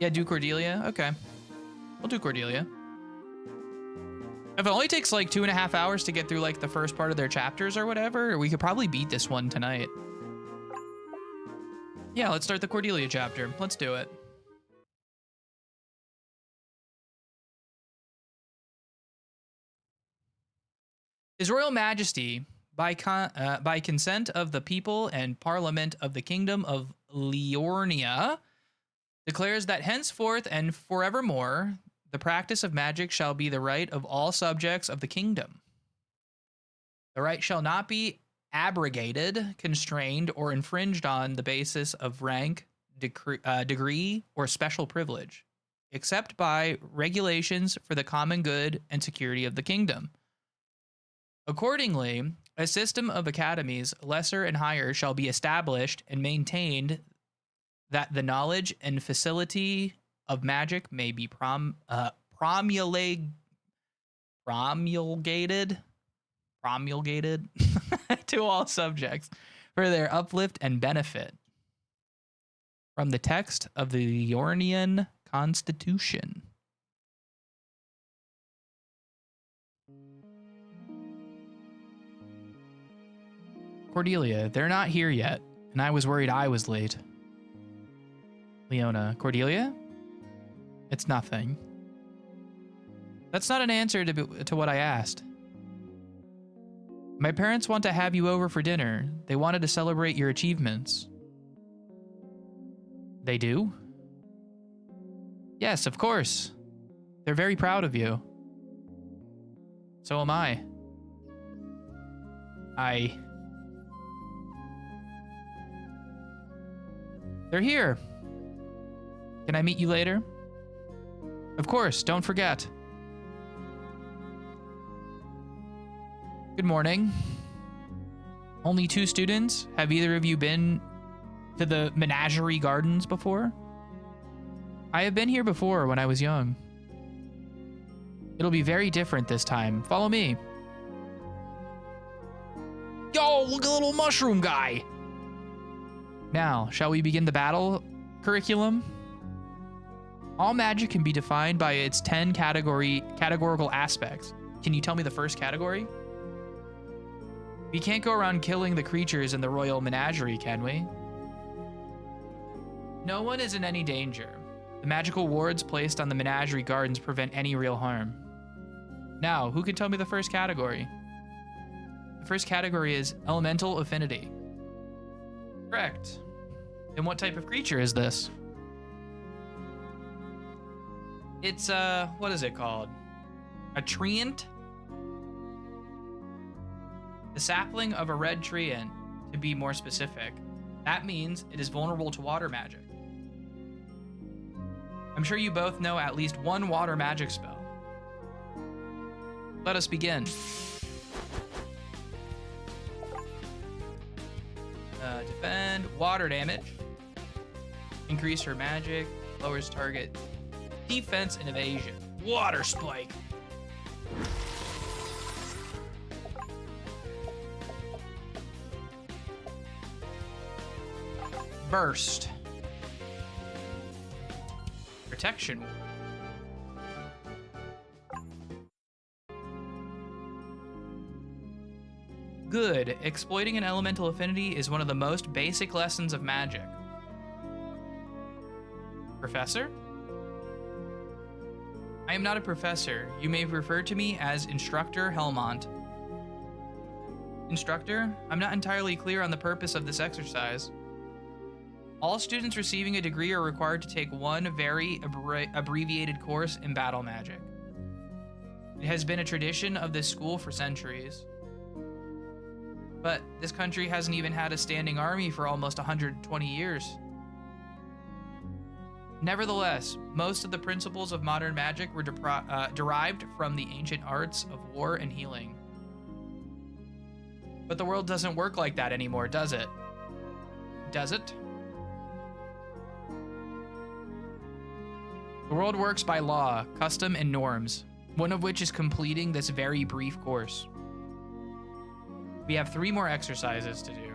Yeah, do Cordelia. Okay. We'll do Cordelia. If it only takes like 2.5 hours to get through like the first part of their chapters or whatever, we could probably beat this one tonight. Yeah, let's start the Cordelia chapter. Let's do it. His Royal Majesty, by consent of the people and Parliament of the Kingdom of Liornia, declares that henceforth and forevermore, the practice of magic shall be the right of all subjects of the kingdom. The right shall not be abrogated, constrained, or infringed on the basis of rank, degree, or special privilege, except by regulations for the common good and security of the kingdom. Accordingly, a system of academies, lesser and higher, shall be established and maintained, that the knowledge and facility of magic may be promulgated to all subjects for their uplift and benefit. From the text of the Liornian Constitution. Cordelia, they're not here yet, and I was worried I was late. Leona, Cordelia? It's nothing. That's not an answer to what I asked. My parents want to have you over for dinner. They wanted to celebrate your achievements. They do? Yes, of course. They're very proud of you. So am I. They're here. Can I meet you later? Of course, don't forget. Good morning. Only 2 students? Have either of you been to the Menagerie Gardens before? I have been here before when I was young. It'll be very different this time. Follow me. Yo, look at the little mushroom guy. Now, shall we begin the battle curriculum? All magic can be defined by its 10 categorical aspects. Can you tell me the first category? We can't go around killing the creatures in the royal menagerie, can we? No one is in any danger. The magical wards placed on the menagerie gardens prevent any real harm. Now, who can tell me the first category? The first category is elemental affinity. Correct. And what type of creature is this? It's, what is it called? A treant? The sapling of a red treant, to be more specific. That means it is vulnerable to water magic. I'm sure you both know at least one water magic spell. Let us begin. Defend, water damage. Increase her magic, lowers target defense and evasion. Water spike. Burst. Protection. Good. Exploiting an elemental affinity is one of the most basic lessons of magic. Professor? I am not a professor. You may refer to me as Instructor Helmont. Instructor? I'm not entirely clear on the purpose of this exercise. All students receiving a degree are required to take one very abbreviated course in battle magic. It has been a tradition of this school for centuries. But this country hasn't even had a standing army for almost 120 years. Nevertheless, most of the principles of modern magic were derived from the ancient arts of war and healing. But the world doesn't work like that anymore, does it? Does it? The world works by law, custom, and norms, one of which is completing this very brief course. We have 3 more exercises to do.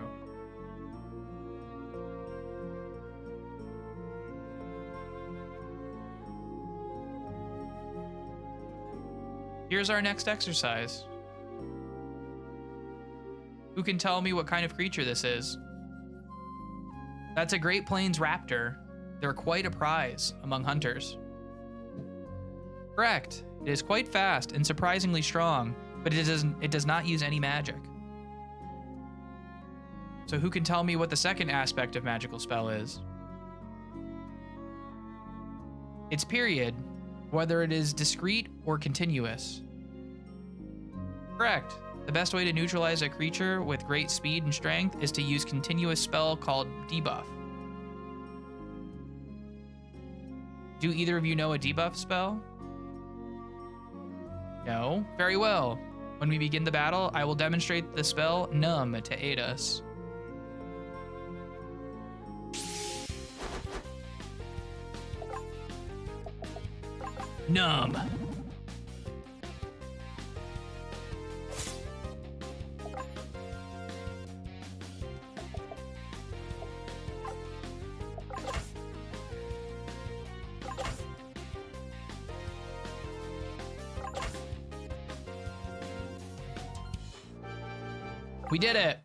Here's our next exercise. Who can tell me what kind of creature this is? That's a Great Plains raptor. They're quite a prize among hunters. Correct. It is quite fast and surprisingly strong, but it does not use any magic. So who can tell me what the second aspect of magical spell is? Its period, whether it is discrete or continuous. Correct. The best way to neutralize a creature with great speed and strength is to use continuous spell called debuff. Do either of you know a debuff spell? No? Very well. When we begin the battle, I will demonstrate the spell Numb to aid us. Numb. We did it.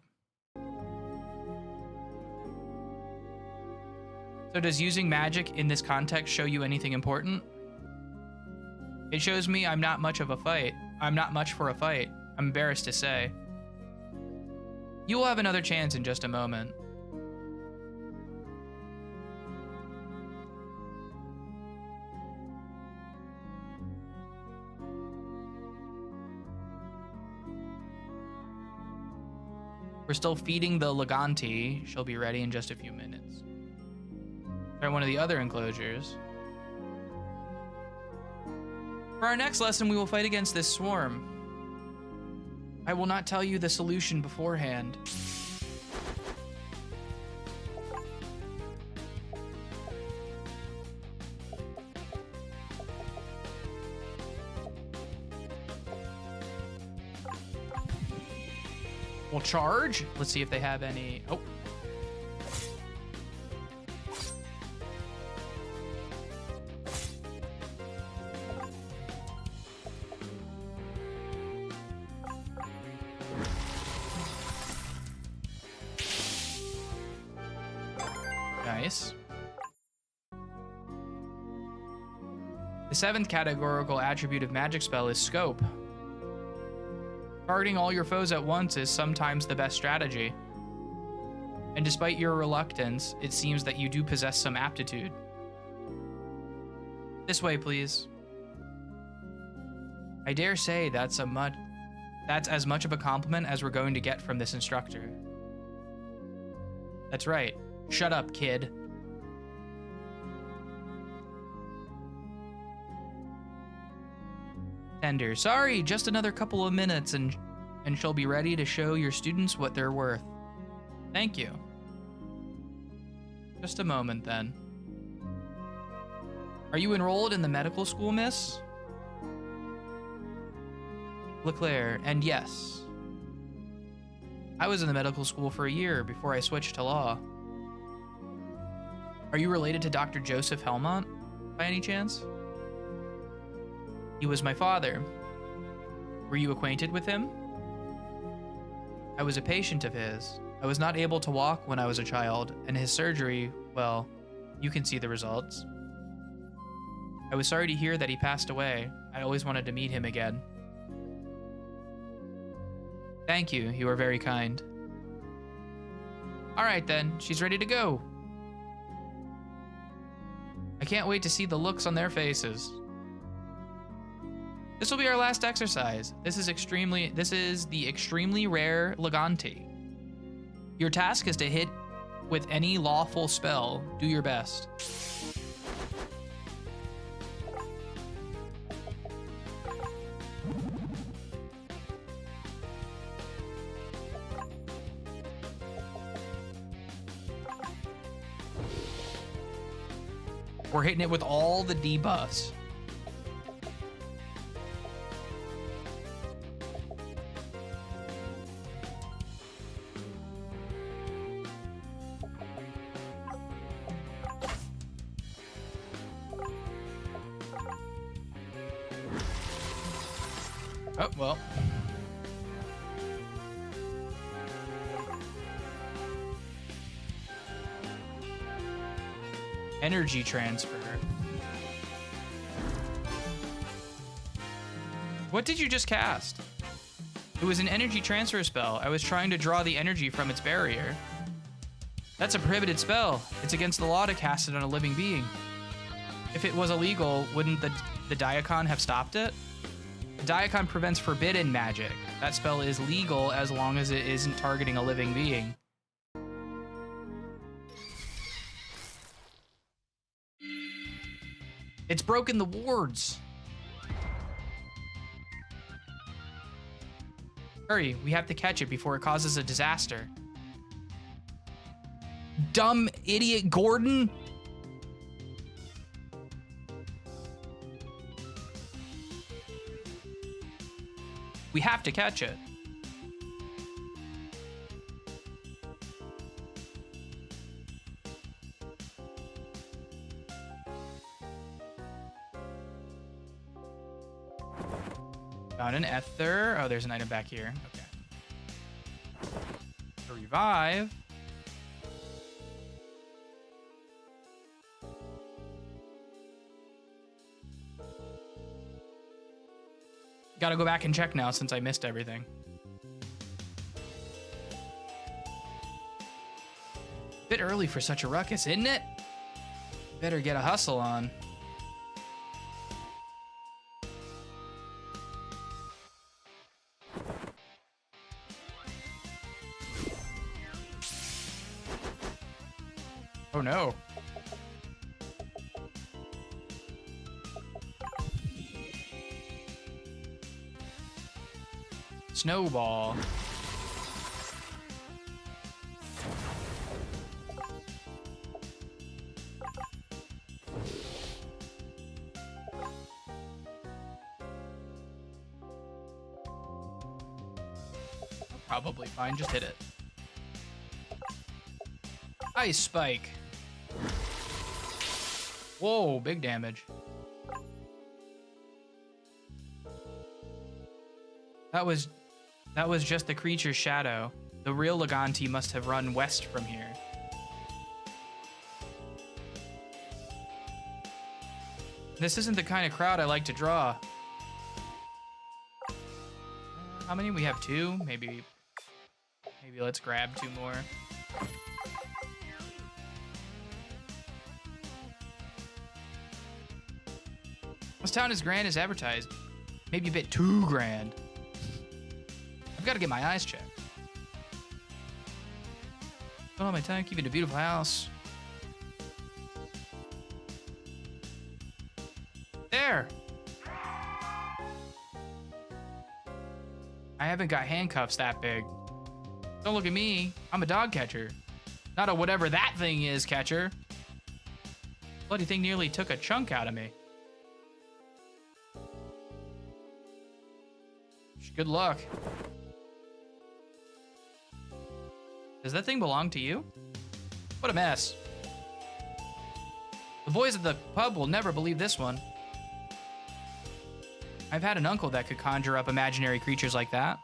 So does using magic in this context show you anything important? It shows me I'm not much for a fight. I'm embarrassed to say. You will have another chance in just a moment. We're still feeding the Leganti. She'll be ready in just a few minutes. Try one of the other enclosures. For our next lesson, we will fight against this swarm. I will not tell you the solution beforehand. We'll charge. Let's see if they have any. Oh. Nice. The seventh categorical attribute of magic spell is scope. Targeting all your foes at once is sometimes the best strategy. And despite your reluctance, it seems that you do possess some aptitude. This way, please. I dare say that's as much of a compliment as we're going to get from this instructor. That's right. Shut up, kid. Tender. Sorry, just another couple of minutes and she'll be ready to show your students what they're worth. Thank you. Just a moment then. Are you enrolled in the medical school, miss? LeClaire, and yes. I was in the medical school for a year before I switched to law. Are you related to Dr. Joseph Helmont, by any chance? He was my father. Were you acquainted with him? I was a patient of his. I was not able to walk when I was a child, and his surgery, well, you can see the results. I was sorry to hear that he passed away. I always wanted to meet him again. Thank you. You are very kind. All right, then. She's ready to go. I can't wait to see the looks on their faces. This will be our last exercise. This is the extremely rare Leganti. Your task is to hit with any lawful spell. Do your best. We're hitting it with all the debuffs. Oh, well. Energy transfer. What did you just cast? It was an energy transfer spell. I was trying to draw the energy from its barrier. That's a prohibited spell. It's against the law to cast it on a living being. If it was illegal, wouldn't the Diacon have stopped it? The Diacon prevents forbidden magic. That spell is legal as long as it isn't targeting a living being. It's broken the wards. Hurry, we have to catch it before it causes a disaster. Dumb idiot Gordon. We have to catch it. Found an ether. Oh, there's an item back here. Okay. To revive. Gotta go back and check now since I missed everything. Bit early for such a ruckus, isn't it? Better get a hustle on. Oh no. Snowball. Probably fine, just hit it. Ice spike. Whoa, big damage. That was just the creature's shadow. The real Leganti must have run west from here. This isn't the kind of crowd I like to draw. How many? We have 2? Maybe let's grab 2 more. This town is grand as advertised. Maybe a bit too grand. I've got to get my eyes checked. Spend all my time keeping a beautiful house. There. I haven't got handcuffs that big. Don't look at me. I'm a dog catcher. Not a whatever that thing is catcher. Bloody thing nearly took a chunk out of me. Good luck. Does that thing belong to you? What a mess. The boys at the pub will never believe this one. I've had an uncle that could conjure up imaginary creatures like that.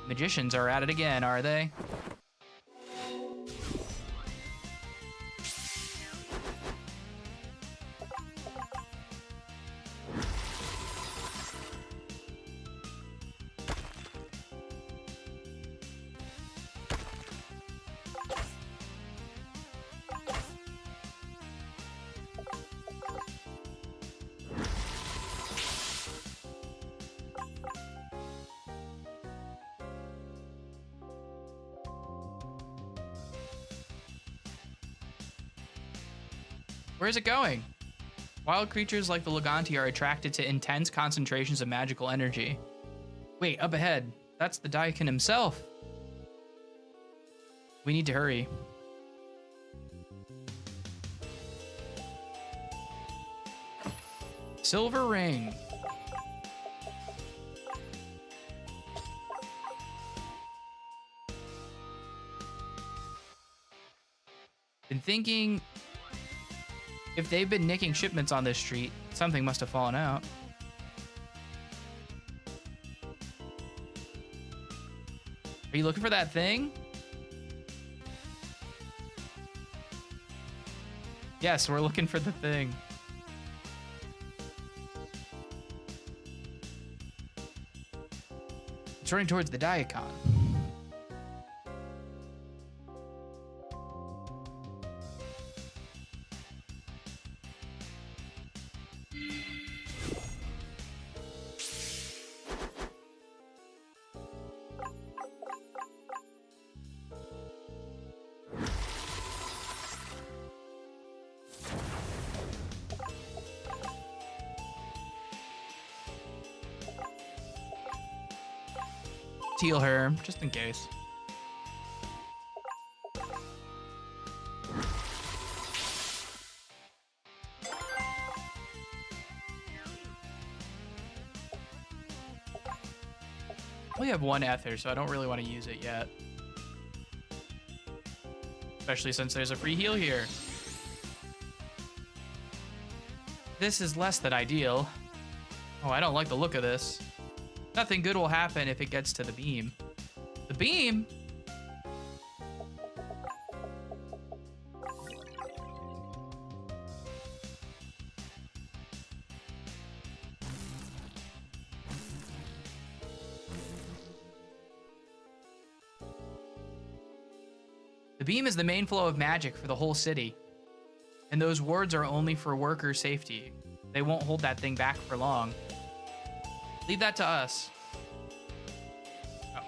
Magicians are at it again, are they? Where's it going? Wild creatures like the Leganti are attracted to intense concentrations of magical energy. Wait, up ahead. That's the Daikon himself. We need to hurry. Silver ring. Been thinking, if they've been nicking shipments on this street, something must have fallen out. Are you looking for that thing? Yes, we're looking for the thing. It's running towards the Diacon. Heal her, just in case. We have one ether, so I don't really want to use it yet. Especially since there's a free heal here. This is less than ideal. Oh, I don't like the look of this. Nothing good will happen if it gets to the beam. The beam? The beam is the main flow of magic for the whole city. And those wards are only for worker safety. They won't hold that thing back for long. Leave that to us. Oh.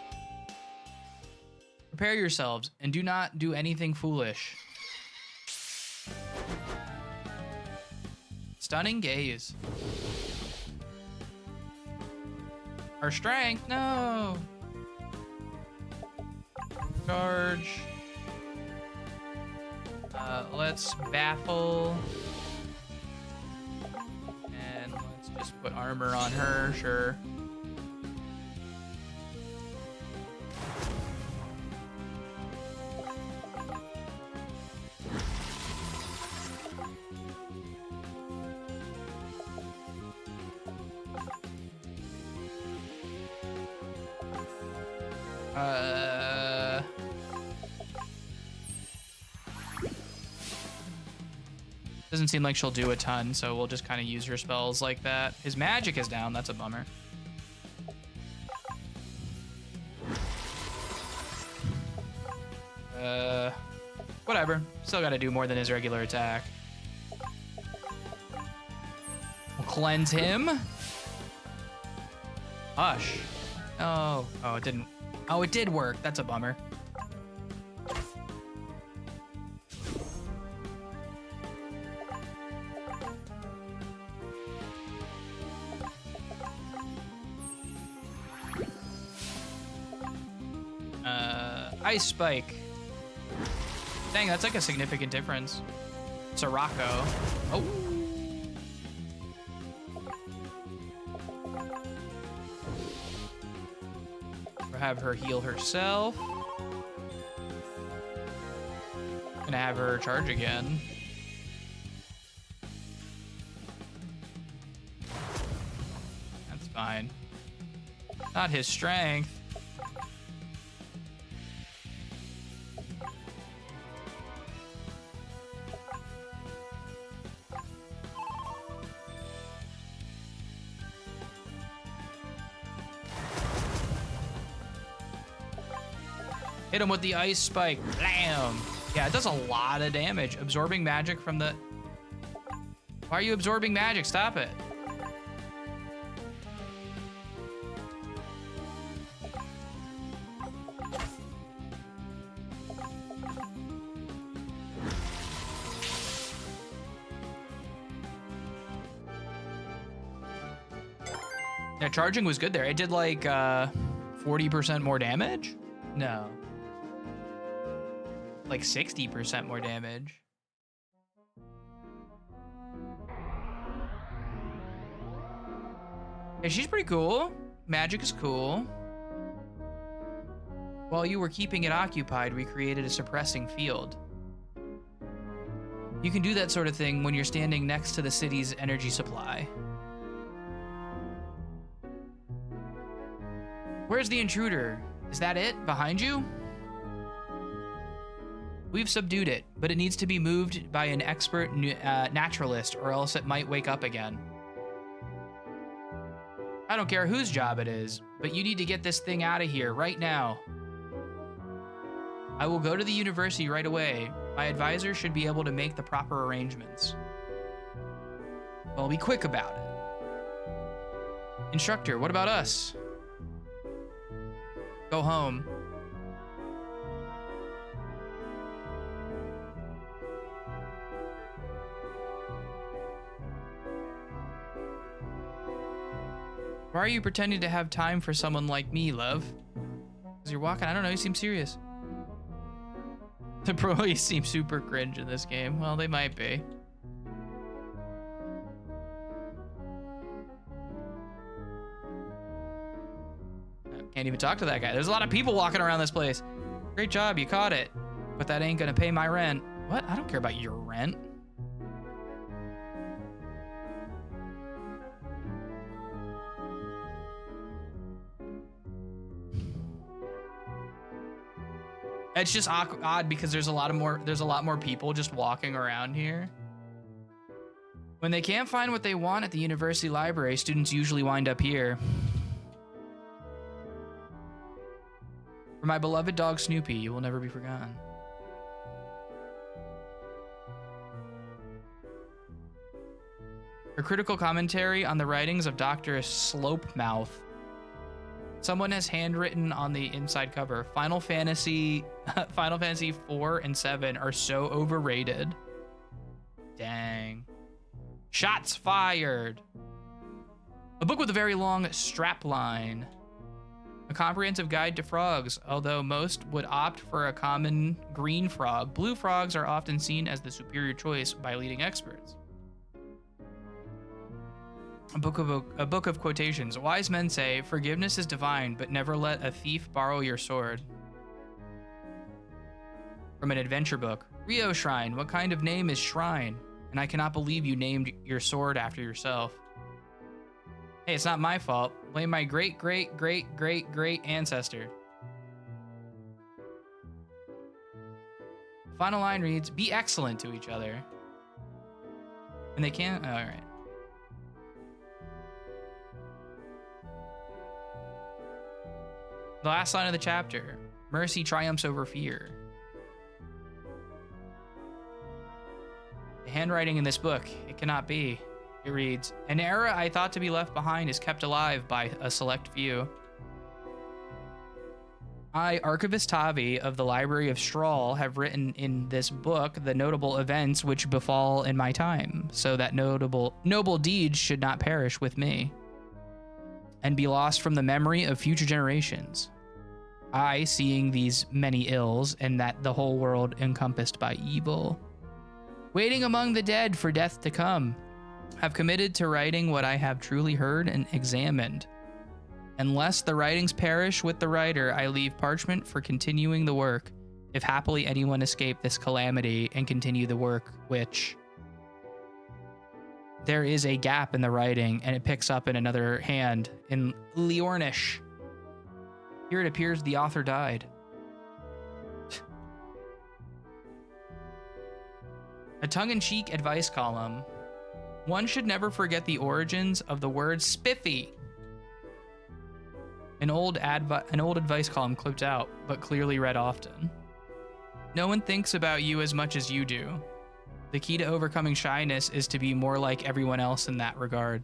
Prepare yourselves and do not do anything foolish. Stunning gaze. Our strength, no. Charge. Let's baffle. And let's just put armor on her, sure. Doesn't seem like she'll do a ton, so we'll just kind of use her spells like that. His magic is down. That's a bummer. Whatever. Still got to do more than his regular attack. We'll cleanse him. Hush. Oh. Oh, it didn't. Oh, it did work. That's a bummer. Ice Spike. Dang, that's like a significant difference. Sirocco. Oh. We'll have her heal herself. Gonna have her charge again. That's fine. Not his strength. Hit him with the ice spike. Blam! Yeah, it does a lot of damage. Absorbing magic from the... Why are you absorbing magic? Stop it. Yeah, charging was good there. It did like 40% more damage? No. Like 60% more damage. Yeah, she's pretty cool. Magic is cool. While you were keeping it occupied, we created a suppressing field. You can do that sort of thing when you're standing next to the city's energy supply. Where's the intruder? Is that it? Behind you? We've subdued it, but it needs to be moved by an expert naturalist, or else it might wake up again. I don't care whose job it is, but you need to get this thing out of here right now. I will go to the university right away. My advisor should be able to make the proper arrangements. Well, be quick about it. Instructor, what about us? Go home. Why are you pretending to have time for someone like me, love? Because you're walking, I don't know, you seem serious. The employees seem super cringe in this game. Well, they might be. Can't even talk to that guy. There's a lot of people walking around this place. Great job, you caught it. But that ain't gonna pay my rent. What? I don't care about your rent. It's just odd because there's a lot more people just walking around here. When they can't find what they want at the university library, students usually wind up here. For my beloved dog Snoopy, you will never be forgotten. A critical commentary on the writings of Dr. Slopemouth. Someone has handwritten on the inside cover, Final Fantasy 4 and 7 are so overrated. Dang. Shots fired. A book with a very long strap line. A comprehensive guide to frogs. Although most would opt for a common green frog, blue frogs are often seen as the superior choice by leading experts. A book of quotations. Wise men say, forgiveness is divine, but never let a thief borrow your sword. From an adventure book. Rio Shrine. What kind of name is Shrine? And I cannot believe you named your sword after yourself. Hey, it's not my fault. Blame my great ancestor. The final line reads, be excellent to each other. And they can't? Oh, all right. The last line of the chapter. Mercy triumphs over fear. The handwriting in this book, it cannot be. It reads, an era I thought to be left behind is kept alive by a select few. I, Archivist Tavi of the Library of Strahl, have written in this book the notable events which befall in my time, so that noble deeds should not perish with me and be lost from the memory of future generations. I, seeing these many ills, and that the whole world encompassed by evil, waiting among the dead for death to come, have committed to writing what I have truly heard and examined. Unless the writings perish with the writer, I leave parchment for continuing the work, if happily anyone escape this calamity and continue the work which... There is a gap in the writing, and it picks up in another hand in Liornish. Here it appears the author died. A tongue-in-cheek advice column. One should never forget the origins of the word spiffy. An old advice column clipped out, but clearly read often. No one thinks about you as much as you do. The key to overcoming shyness is to be more like everyone else in that regard.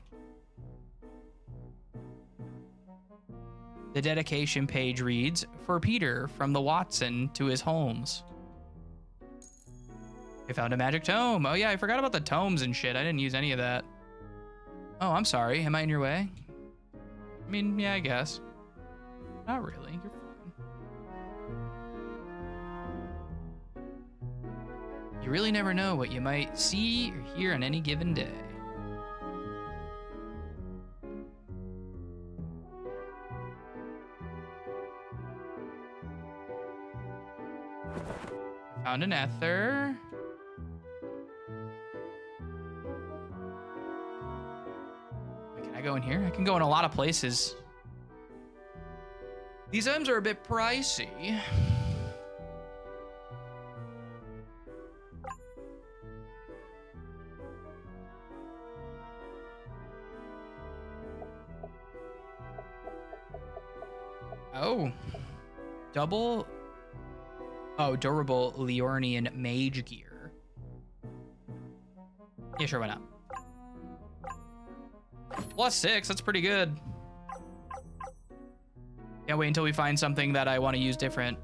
The dedication page reads, for Peter, from the Watson to his Holmes. I found a magic tome. Oh yeah, I forgot about the tomes and shit. I didn't use any of that. Oh, I'm sorry. Am I in your way? I mean, yeah, I guess. Not really. You're fine. You really never know what you might see or hear on any given day. Found an ether. Can I go in here? I can go in a lot of places. These items are a bit pricey. Oh. Double. Oh, durable Liornian mage gear. Yeah, sure, why not? +6, that's pretty good. Can't wait until we find something that I want to use different.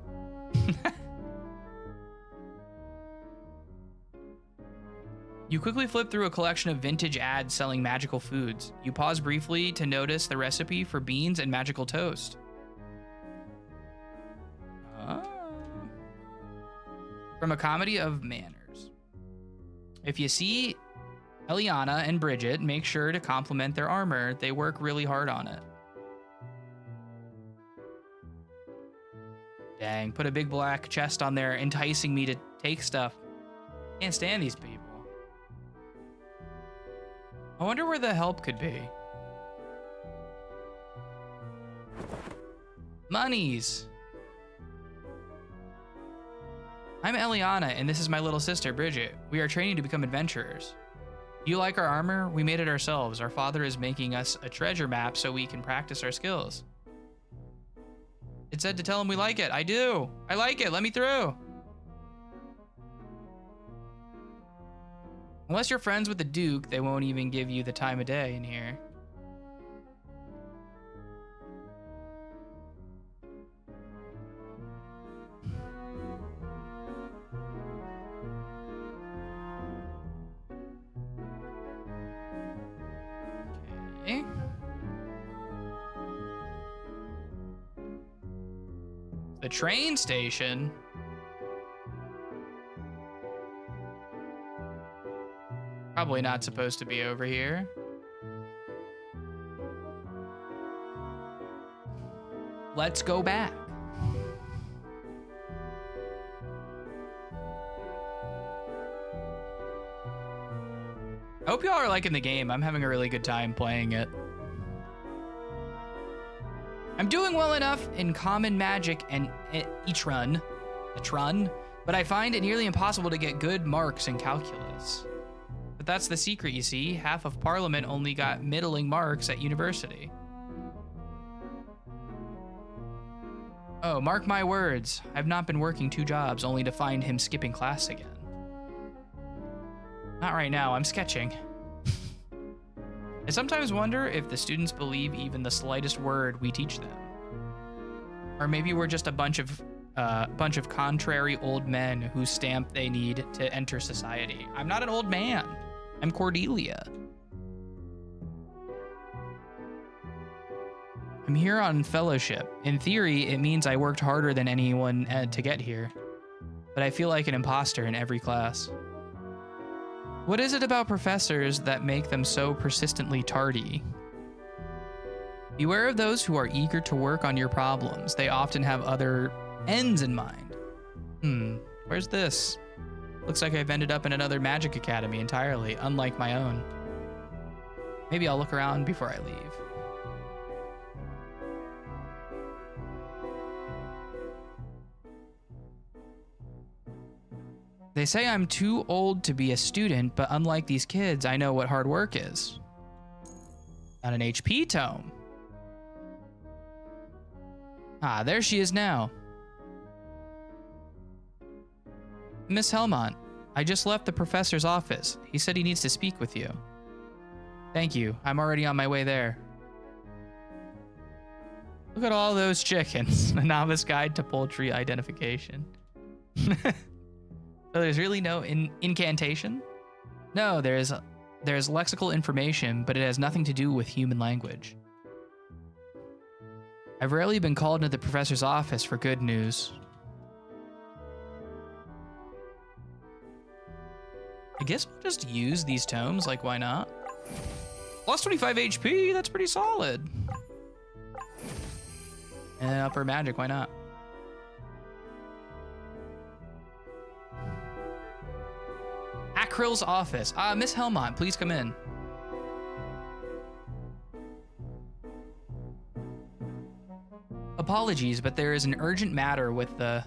You quickly flip through a collection of vintage ads selling magical foods. You pause briefly to notice the recipe for beans and magical toast. From a comedy of manners. If you see Eliana and Bridget, make sure to compliment their armor. They work really hard on it. Dang, put a big black chest on there, enticing me to take stuff. Can't stand these people. I wonder where the help could be. Monies. I'm Eliana, and this is my little sister, Bridget. We are training to become adventurers. Do you like our armor? We made it ourselves. Our father is making us a treasure map so we can practice our skills. It said to tell him we like it. I do. I like it. Let me through. Unless you're friends with the Duke, they won't even give you the time of day in here. Okay. The train station. Probably not supposed to be over here. Let's go back. I hope y'all are liking the game. I'm having a really good time playing it. I'm doing well enough in common magic and Etron, but I find it nearly impossible to get good marks in calculus. But that's the secret, you see. Half of Parliament only got middling marks at university. Oh, mark my words. I've not been working 2 jobs only to find him skipping class again. Not right now, I'm sketching. I sometimes wonder if the students believe even the slightest word we teach them. Or maybe we're just a bunch of contrary old men whose stamp they need to enter society. I'm not an old man. I'm Cordelia. I'm here on fellowship. In theory, it means I worked harder than anyone to get here. But I feel like an imposter in every class. What is it about professors that make them so persistently tardy? Beware of those who are eager to work on your problems. They often have other ends in mind. Where's this? Looks like I've ended up in another magic academy entirely, unlike my own. Maybe I'll look around before I leave. They say I'm too old to be a student, but unlike these kids, I know what hard work is. Not an HP tome. Ah, there she is now. Miss Helmont, I just left the professor's office. He said he needs to speak with you. Thank you. I'm already on my way there. Look at all those chickens. A novice guide to poultry identification. So there's really no incantation? No, there's lexical information, but it has nothing to do with human language. I've rarely been called into the professor's office for good news. I guess we'll just use these tomes, like why not? Plus 25 HP, that's pretty solid. And upper magic, why not? Akrill's office. Miss Helmont, please come in. A Apologies, but there is an urgent matter with the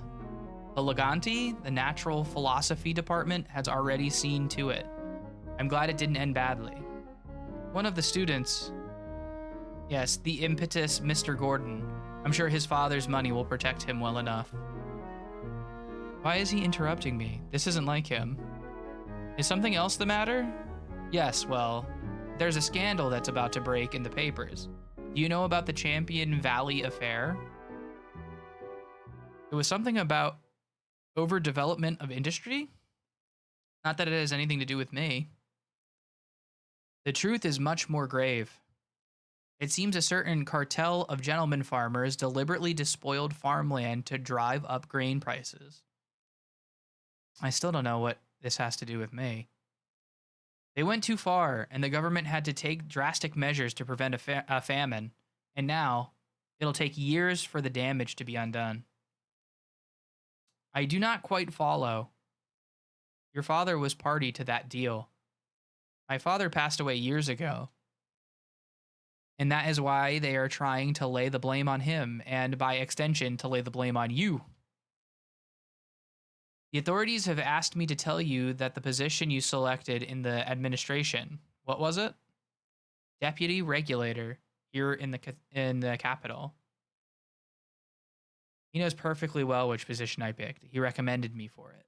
Leganti. The Natural Philosophy Department has already seen to it. I'm glad it didn't end badly. One of the students... Yes, the impetus Mr. Gordon. I'm sure his father's money will protect him well enough. Why is he interrupting me? This isn't like him. Is something else the matter? Yes, well, there's a scandal that's about to break in the papers. Do you know about the Champion Valley affair? It was something about overdevelopment of industry? Not that it has anything to do with me. The truth is much more grave. It seems a certain cartel of gentlemen farmers deliberately despoiled farmland to drive up grain prices. I still don't know what this has to do with me. They went too far, and the government had to take drastic measures to prevent a famine, and now it'll take years for the damage to be undone. I do not quite follow. Your father was party to that deal. My father passed away years ago. And that is why they are trying to lay the blame on him, and by extension, to lay the blame on you. The authorities have asked me to tell you that the position you selected in the administration, what was it? Deputy regulator here in the capital. He knows perfectly well which position I picked. He recommended me for it.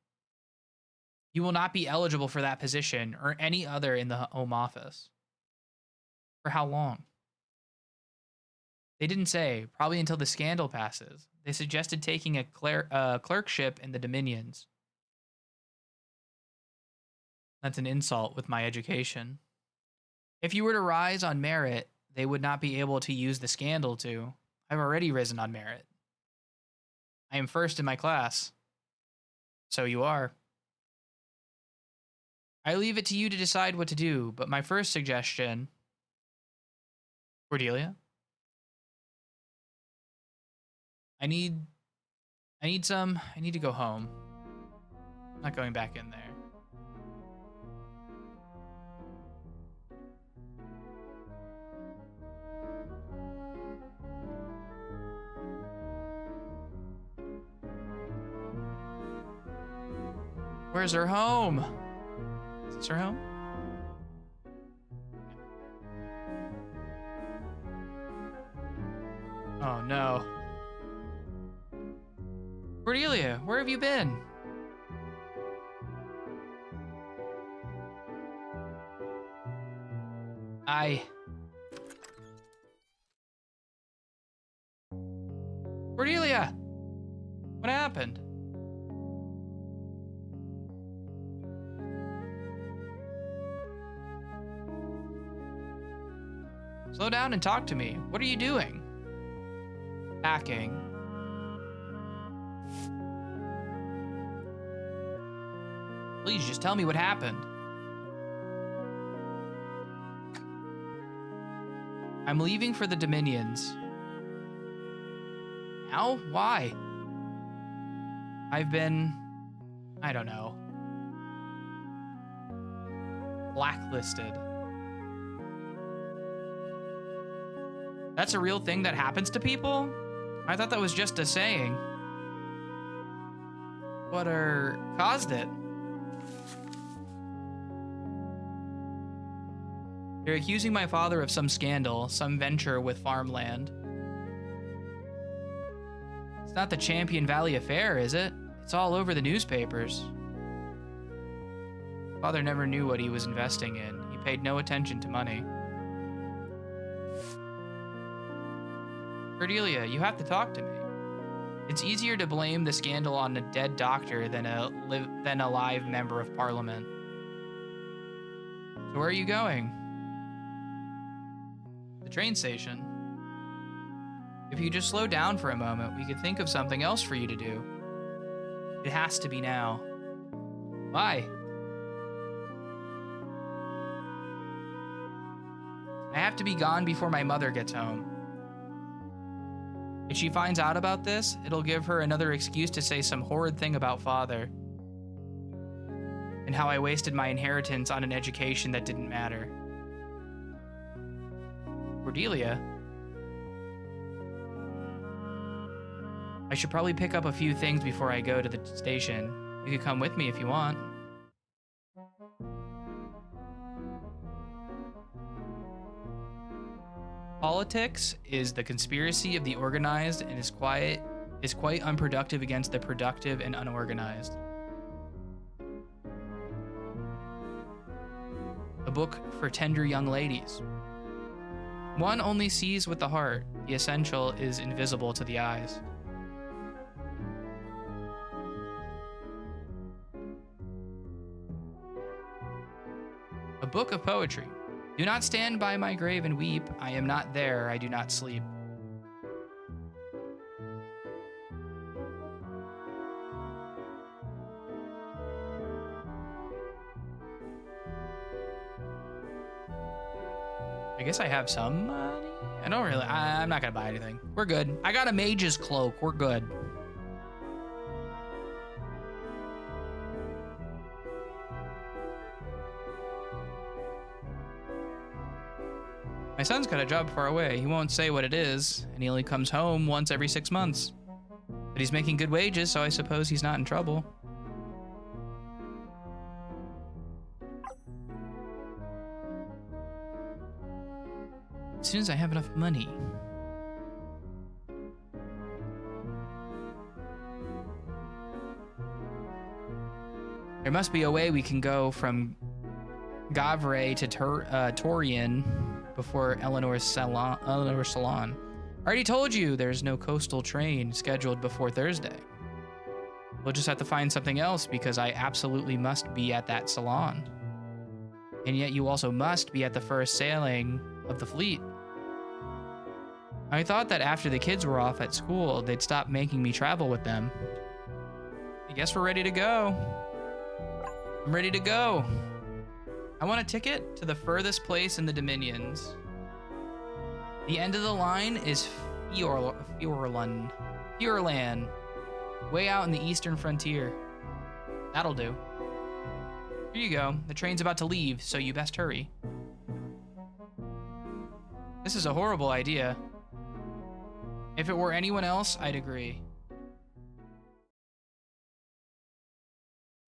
You will not be eligible for that position or any other in the Home Office. For how long? They didn't say, probably until the scandal passes. They suggested taking a clerkship in the Dominions. That's an insult with my education. If you were to rise on merit, they would not be able to use the scandal to. I've already risen on merit. I am first in my class. So you are. I leave it to you to decide what to do, but my first suggestion... Cordelia? I need to go home. I'm not going back in there. Where's her home? Is this her home? Oh no. Cordelia, where have you been? Cordelia! What happened? Slow down and talk to me. What are you doing? Packing. Please just tell me what happened. I'm leaving for the Dominions. Now? Why? I've been... I don't know. Blacklisted. That's a real thing that happens to people? I thought that was just a saying. What caused it? They're accusing my father of some scandal, some venture with farmland. It's not the Champion Valley affair, is it? It's all over the newspapers. Father never knew what he was investing in. He paid no attention to money. Cordelia, you have to talk to me. It's easier to blame the scandal on a dead doctor than a live member of parliament. So where are you going? The train station. If you just slow down for a moment, we could think of something else for you to do. It has to be now. Why? I have to be gone before my mother gets home. If she finds out about this, it'll give her another excuse to say some horrid thing about father. And how I wasted my inheritance on an education that didn't matter. Cordelia? I should probably pick up a few things before I go to the station. You could come with me if you want. Politics is the conspiracy of the organized and is quite unproductive against the productive and unorganized. A book for tender young ladies. One only sees with the heart. The essential is invisible to the eyes. A book of poetry. Do not stand by my grave and weep. I am not there. I do not sleep. I guess I have some money. I don't really. I'm not gonna buy anything. We're good. I got a mage's cloak. We're good. My son's got a job far away. He won't say what it is, and he only comes home once every 6 months. But he's making good wages, so I suppose he's not in trouble. As soon as I have enough money. There must be a way we can go from Gavre to Torian before Eleanor's salon. I already told you there's no coastal train scheduled before Thursday. We'll just have to find something else because I absolutely must be at that salon. And yet you also must be at the first sailing of the fleet. I thought that after the kids were off at school, they'd stop making me travel with them. I guess we're ready to go. I'm ready to go. I want a ticket to the furthest place in the Dominions. The end of the line is Fiorlan, way out in the eastern frontier. That'll do. Here you go. The train's about to leave, so you best hurry. This is a horrible idea. If it were anyone else, I'd agree.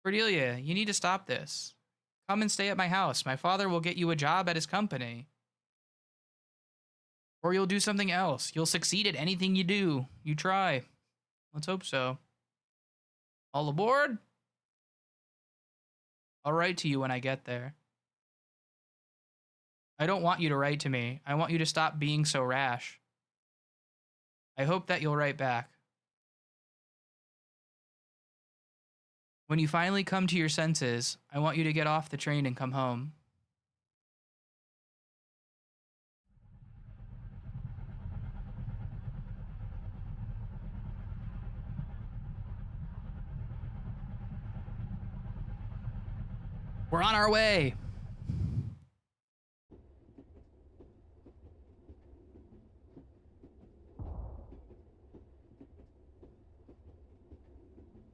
Cordelia, you need to stop this. Come and stay at my house. My father will get you a job at his company. Or you'll do something else. You'll succeed at anything you do. You try. Let's hope so. All aboard? I'll write to you when I get there. I don't want you to write to me. I want you to stop being so rash. I hope that you'll write back. When you finally come to your senses, I want you to get off the train and come home. We're on our way.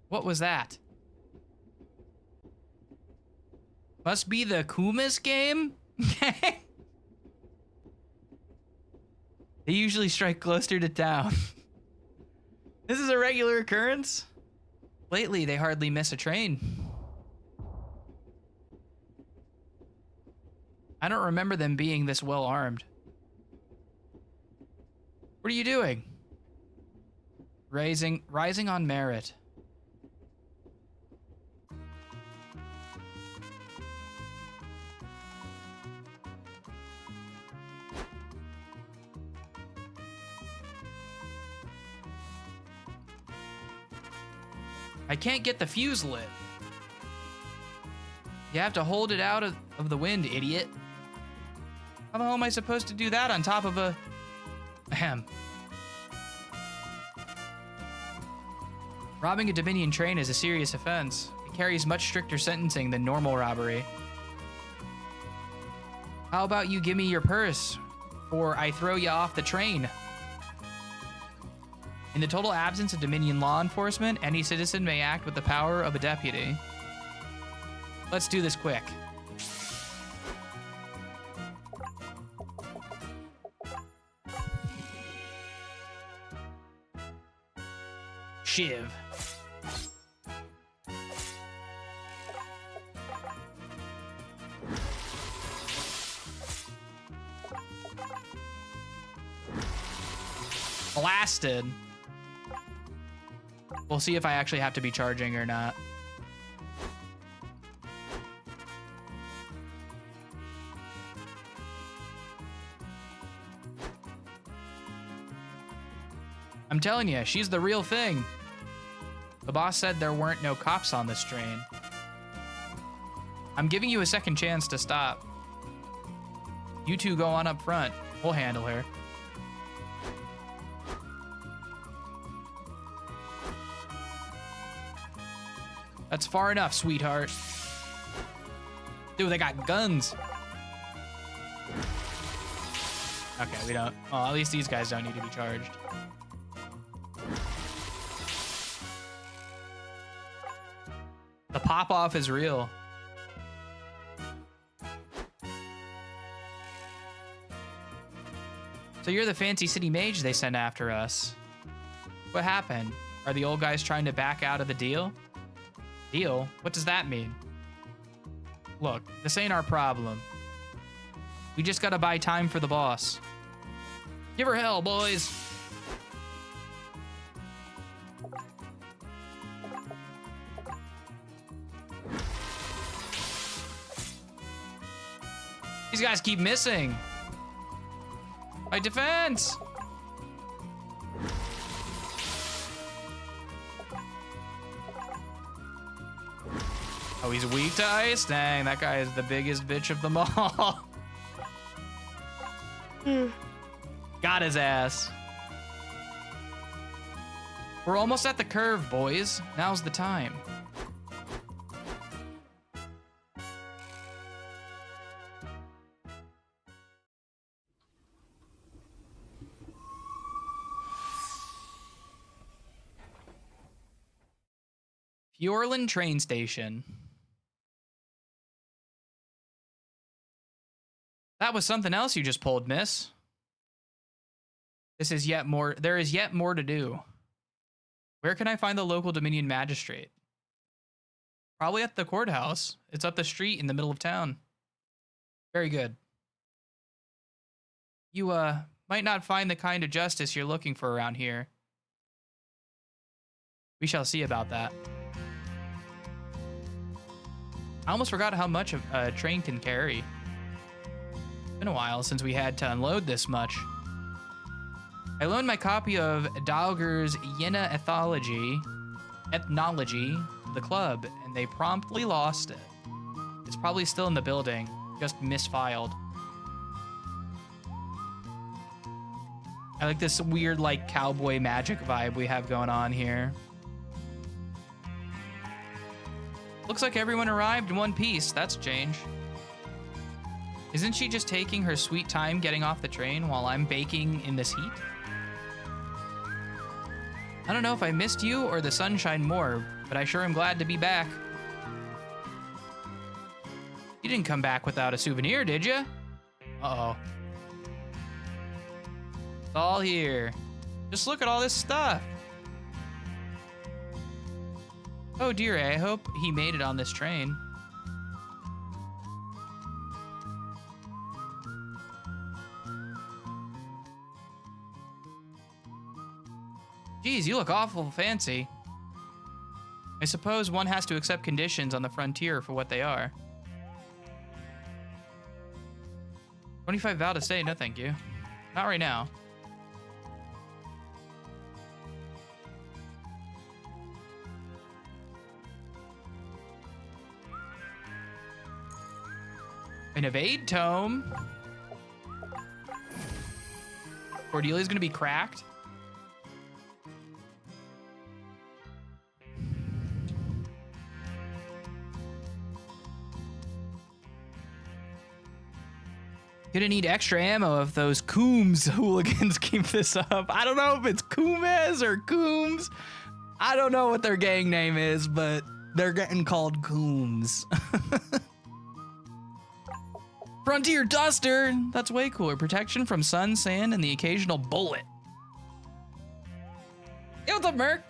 What was that? Must be the Kuma's game? They usually strike closer to town. This is a regular occurrence? Lately, they hardly miss a train. I don't remember them being this well armed. What are you doing? Rising on merit. I can't get the fuse lit. You have to hold it out of the wind, idiot. How the hell am I supposed to do that on top of a... Ahem. Robbing a Dominion train is a serious offense. It carries much stricter sentencing than normal robbery. How about you give me your purse, or I throw you off the train? In the total absence of Dominion law enforcement, any citizen may act with the power of a deputy. Let's do this quick. shiv. Blasted. We'll see if I actually have to be charging or not. I'm telling you, she's the real thing. The boss said there weren't no cops on this train. I'm giving you a second chance to stop. You two go on up front. We'll handle her. That's far enough, sweetheart. Dude, they got guns. Okay, we don't. Well, at least these guys don't need to be charged. The pop-off is real. So you're the fancy city mage they sent after us. What happened? Are the old guys trying to back out of the deal? Deal? What does that mean? Look, this ain't our problem. We just gotta buy time for the boss. Give her hell, boys. These guys keep missing. My defense. Oh, he's weak to ice? Dang, that guy is the biggest bitch of them all. Got his ass. We're almost at the curve, boys. Now's the time. Fjorland train station. That was something else you just pulled, miss. This is yet more. There is yet more to do. Where can I find the local Dominion magistrate? Probably at the courthouse. It's up the street in the middle of town. Very good. You, might not find the kind of justice you're looking for around here. We shall see about that. I almost forgot how much a train can carry. It's been a while since we had to unload this much. I loaned my copy of Dahlger's Jena Ethnology to the club, and they promptly lost it. It's probably still in the building, just misfiled. I like this weird, like, cowboy magic vibe we have going on here. Looks like everyone arrived in one piece. That's a change. Isn't she just taking her sweet time getting off the train while I'm baking in this heat? I don't know if I missed you or the sunshine more, but I sure am glad to be back. You didn't come back without a souvenir, did you? Uh-oh. It's all here. Just look at all this stuff. Oh dear, I hope he made it on this train. Geez, you look awful fancy. I suppose one has to accept conditions on the frontier for what they are. 25 vow to stay, no thank you. Not right now. An evade tome. Cordelia's gonna be cracked. Gonna need extra ammo if those Coombs hooligans keep this up. I don't know if it's Coombs or Coombs. I don't know what their gang name is, but they're getting called Coombs. Frontier Duster. That's way cooler. Protection from sun, sand, and the occasional bullet. Hey, what's up, Merc?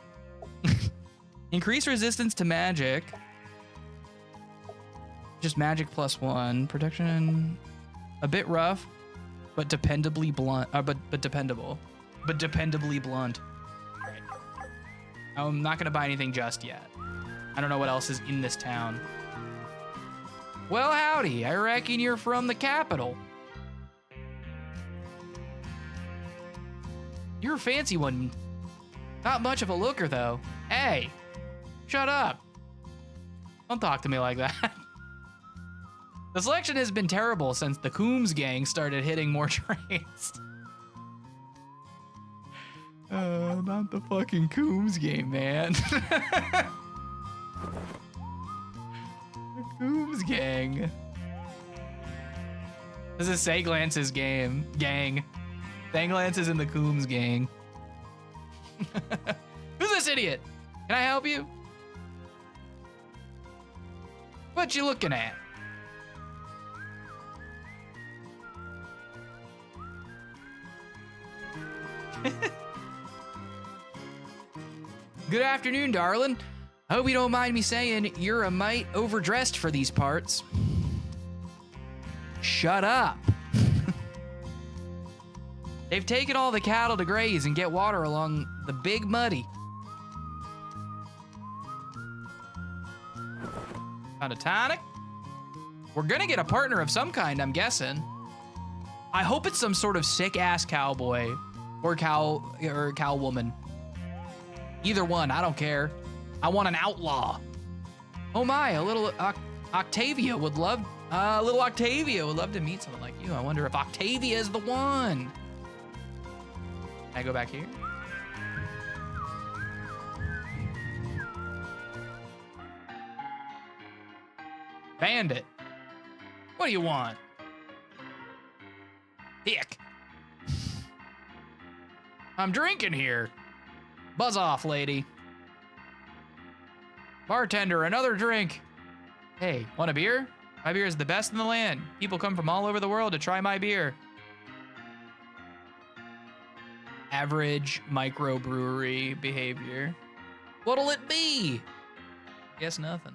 Increase resistance to magic. Just magic +1. Protection. A bit rough, but dependably blunt. But dependable. But dependably blunt. All right. I'm not gonna buy anything just yet. I don't know what else is in this town. Well, howdy. I reckon you're from the capital. You're a fancy one. Not much of a looker, though. Hey, shut up. Don't talk to me like that. The selection has been terrible since the Coombs gang started hitting more trains. Not the fucking Coombs game, man. The Coombs gang. This is Saglance's gang. Saglance is in the Coombs gang. Who's this idiot? Can I help you? What you looking at? Good afternoon, darling. I hope you don't mind me saying you're a mite overdressed for these parts. Shut up. They've taken all the cattle to graze and get water along the Big Muddy. Found a tonic. We're gonna get a partner of some kind, I'm guessing. I hope it's some sort of sick-ass cowboy or cow woman. Either one, I don't care. I want an outlaw. Oh my, a little Octavia would love to meet someone like you. I wonder if Octavia is the one. Can I go back here? Bandit. What do you want? Hick. I'm drinking here. Buzz off, lady. Bartender, another drink. Hey, want a beer? My beer is the best in the land. People come from all over the world to try my beer. Average microbrewery behavior. What'll it be? Guess nothing.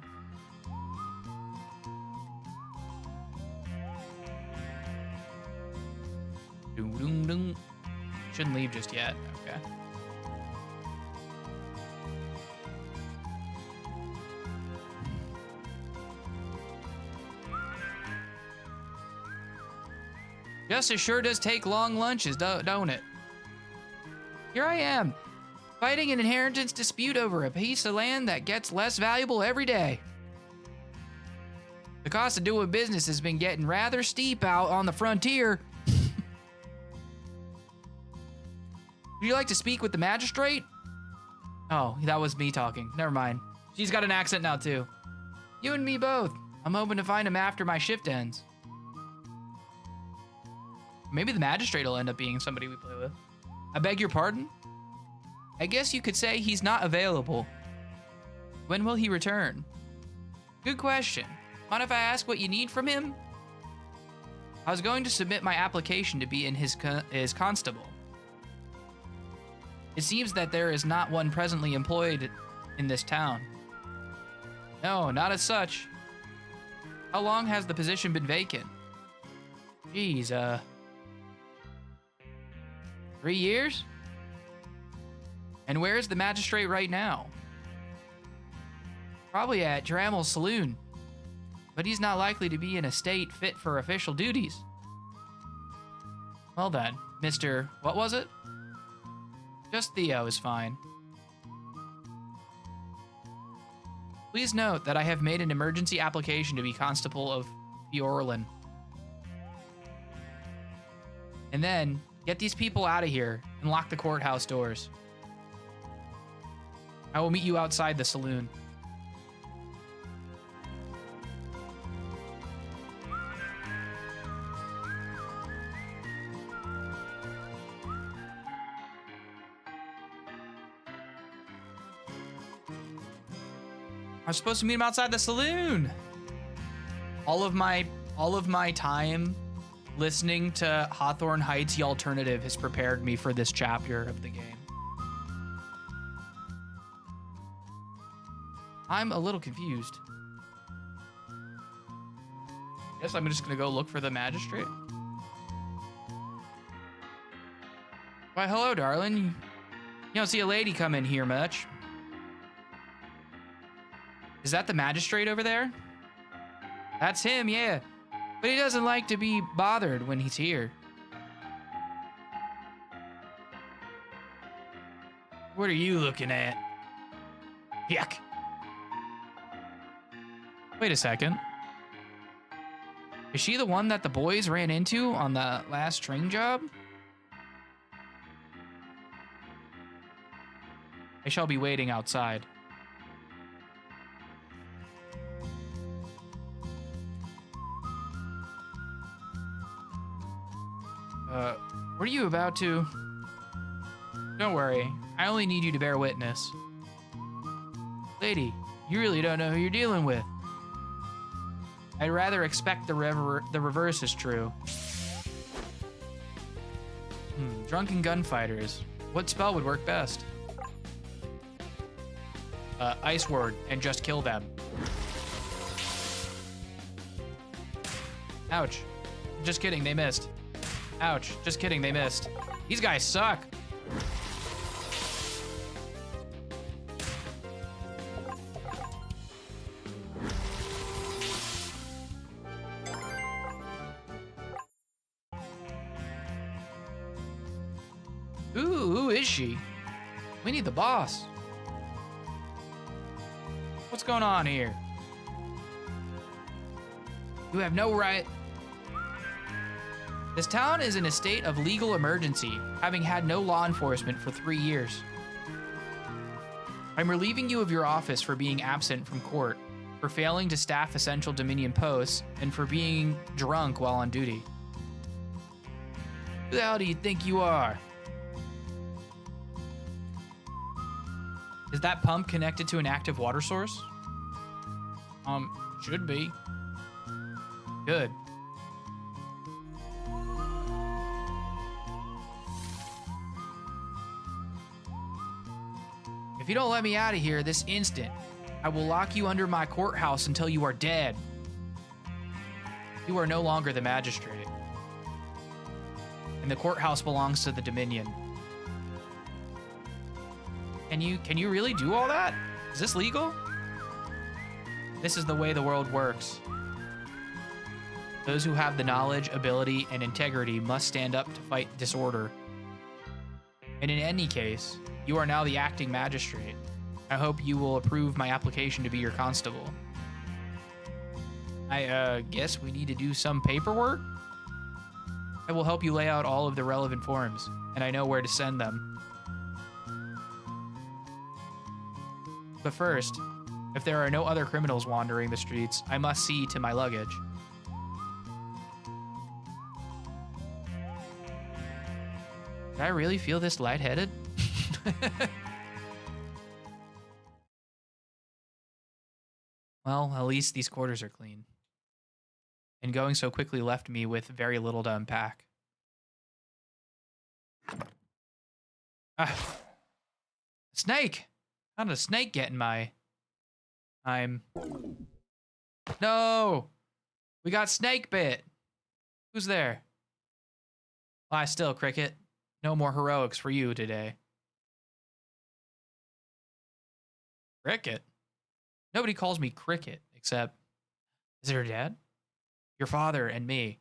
Doo-doo-doo. Shouldn't leave just yet. Okay. Justice sure does take long lunches, don't it? Here I am, fighting an inheritance dispute over a piece of land that gets less valuable every day. The cost of doing business has been getting rather steep out on the frontier. Would you like to speak with the magistrate? Oh, that was me talking. Never mind. She's got an accent now, too. You and me both. I'm hoping to find him after my shift ends. Maybe the magistrate will end up being somebody we play with. I beg your pardon? I guess you could say he's not available. When will he return? Good question. Mind if I ask what you need from him? I was going to submit my application to be in his constable. It seems that there is not one presently employed in this town. No, not as such. How long has the position been vacant? Geez, 3 years? And where is the magistrate right now? Probably at Drammel's saloon. But he's not likely to be in a state fit for official duties. Well then, Mr. What was it? Just Theo is fine. Please note that I have made an emergency application to be Constable of Fiorlin. And then, get these people out of here and lock the courthouse doors. I will meet you outside the saloon. I was supposed to meet him outside the saloon. All of my time listening to Hawthorne Heights The Alternative has prepared me for this chapter of the game. I'm a little confused. Guess I'm just gonna go look for the magistrate. Why, hello, darling. You don't see a lady come in here much. Is that the magistrate over there? That's him, yeah. But he doesn't like to be bothered when he's here. What are you looking at? Yuck. Wait a second. Is she the one that the boys ran into on the last train job? I shall be waiting outside. What are you about to? Don't worry. I only need you to bear witness. Lady, you really don't know who you're dealing with. I'd rather expect the reverse is true. Drunken gunfighters. What spell would work best? Ice word, and just kill them. Ouch. Just kidding, they missed. Ouch. Just kidding, they missed. These guys suck. Ooh, who is she? We need the boss. What's going on here? You have no right. This town is in a state of legal emergency, having had no law enforcement for 3 years. I'm relieving you of your office for being absent from court, for failing to staff essential Dominion posts, and for being drunk while on duty. Who the hell do you think you are? Is that pump connected to an active water source? Should be. Good. If you don't let me out of here this instant, I will lock you under my courthouse until you are dead. You are no longer the magistrate. And the courthouse belongs to the Dominion. Can you really do all that? Is this legal? This is the way the world works. Those who have the knowledge, ability, and integrity must stand up to fight disorder. And in any case, you are now the acting magistrate. I hope you will approve my application to be your constable. I guess we need to do some paperwork? I will help you lay out all of the relevant forms, and I know where to send them. But first, if there are no other criminals wandering the streets, I must see to my luggage. Did I really feel this lightheaded? Well, at least these quarters are clean. And going so quickly left me with very little to unpack. Snake! How did a snake get in my... No! We got snake bit! Who's there? Lie still, Cricket. No more heroics for you today. Cricket? Nobody calls me Cricket, except... Is it her dad? Your father and me.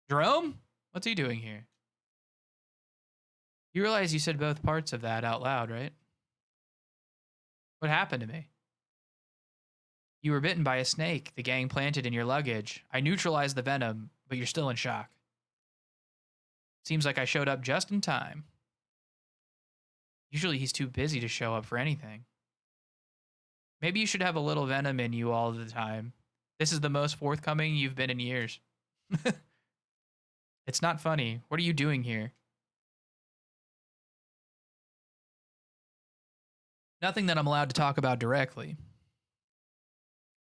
Jerome? What's he doing here? You realize you said both parts of that out loud, right? What happened to me? You were bitten by a snake the gang planted in your luggage. I neutralized the venom, but you're still in shock. Seems like I showed up just in time. Usually he's too busy to show up for anything. Maybe you should have a little venom in you all the time. This is the most forthcoming you've been in years. It's not funny. What are you doing here? Nothing that I'm allowed to talk about directly.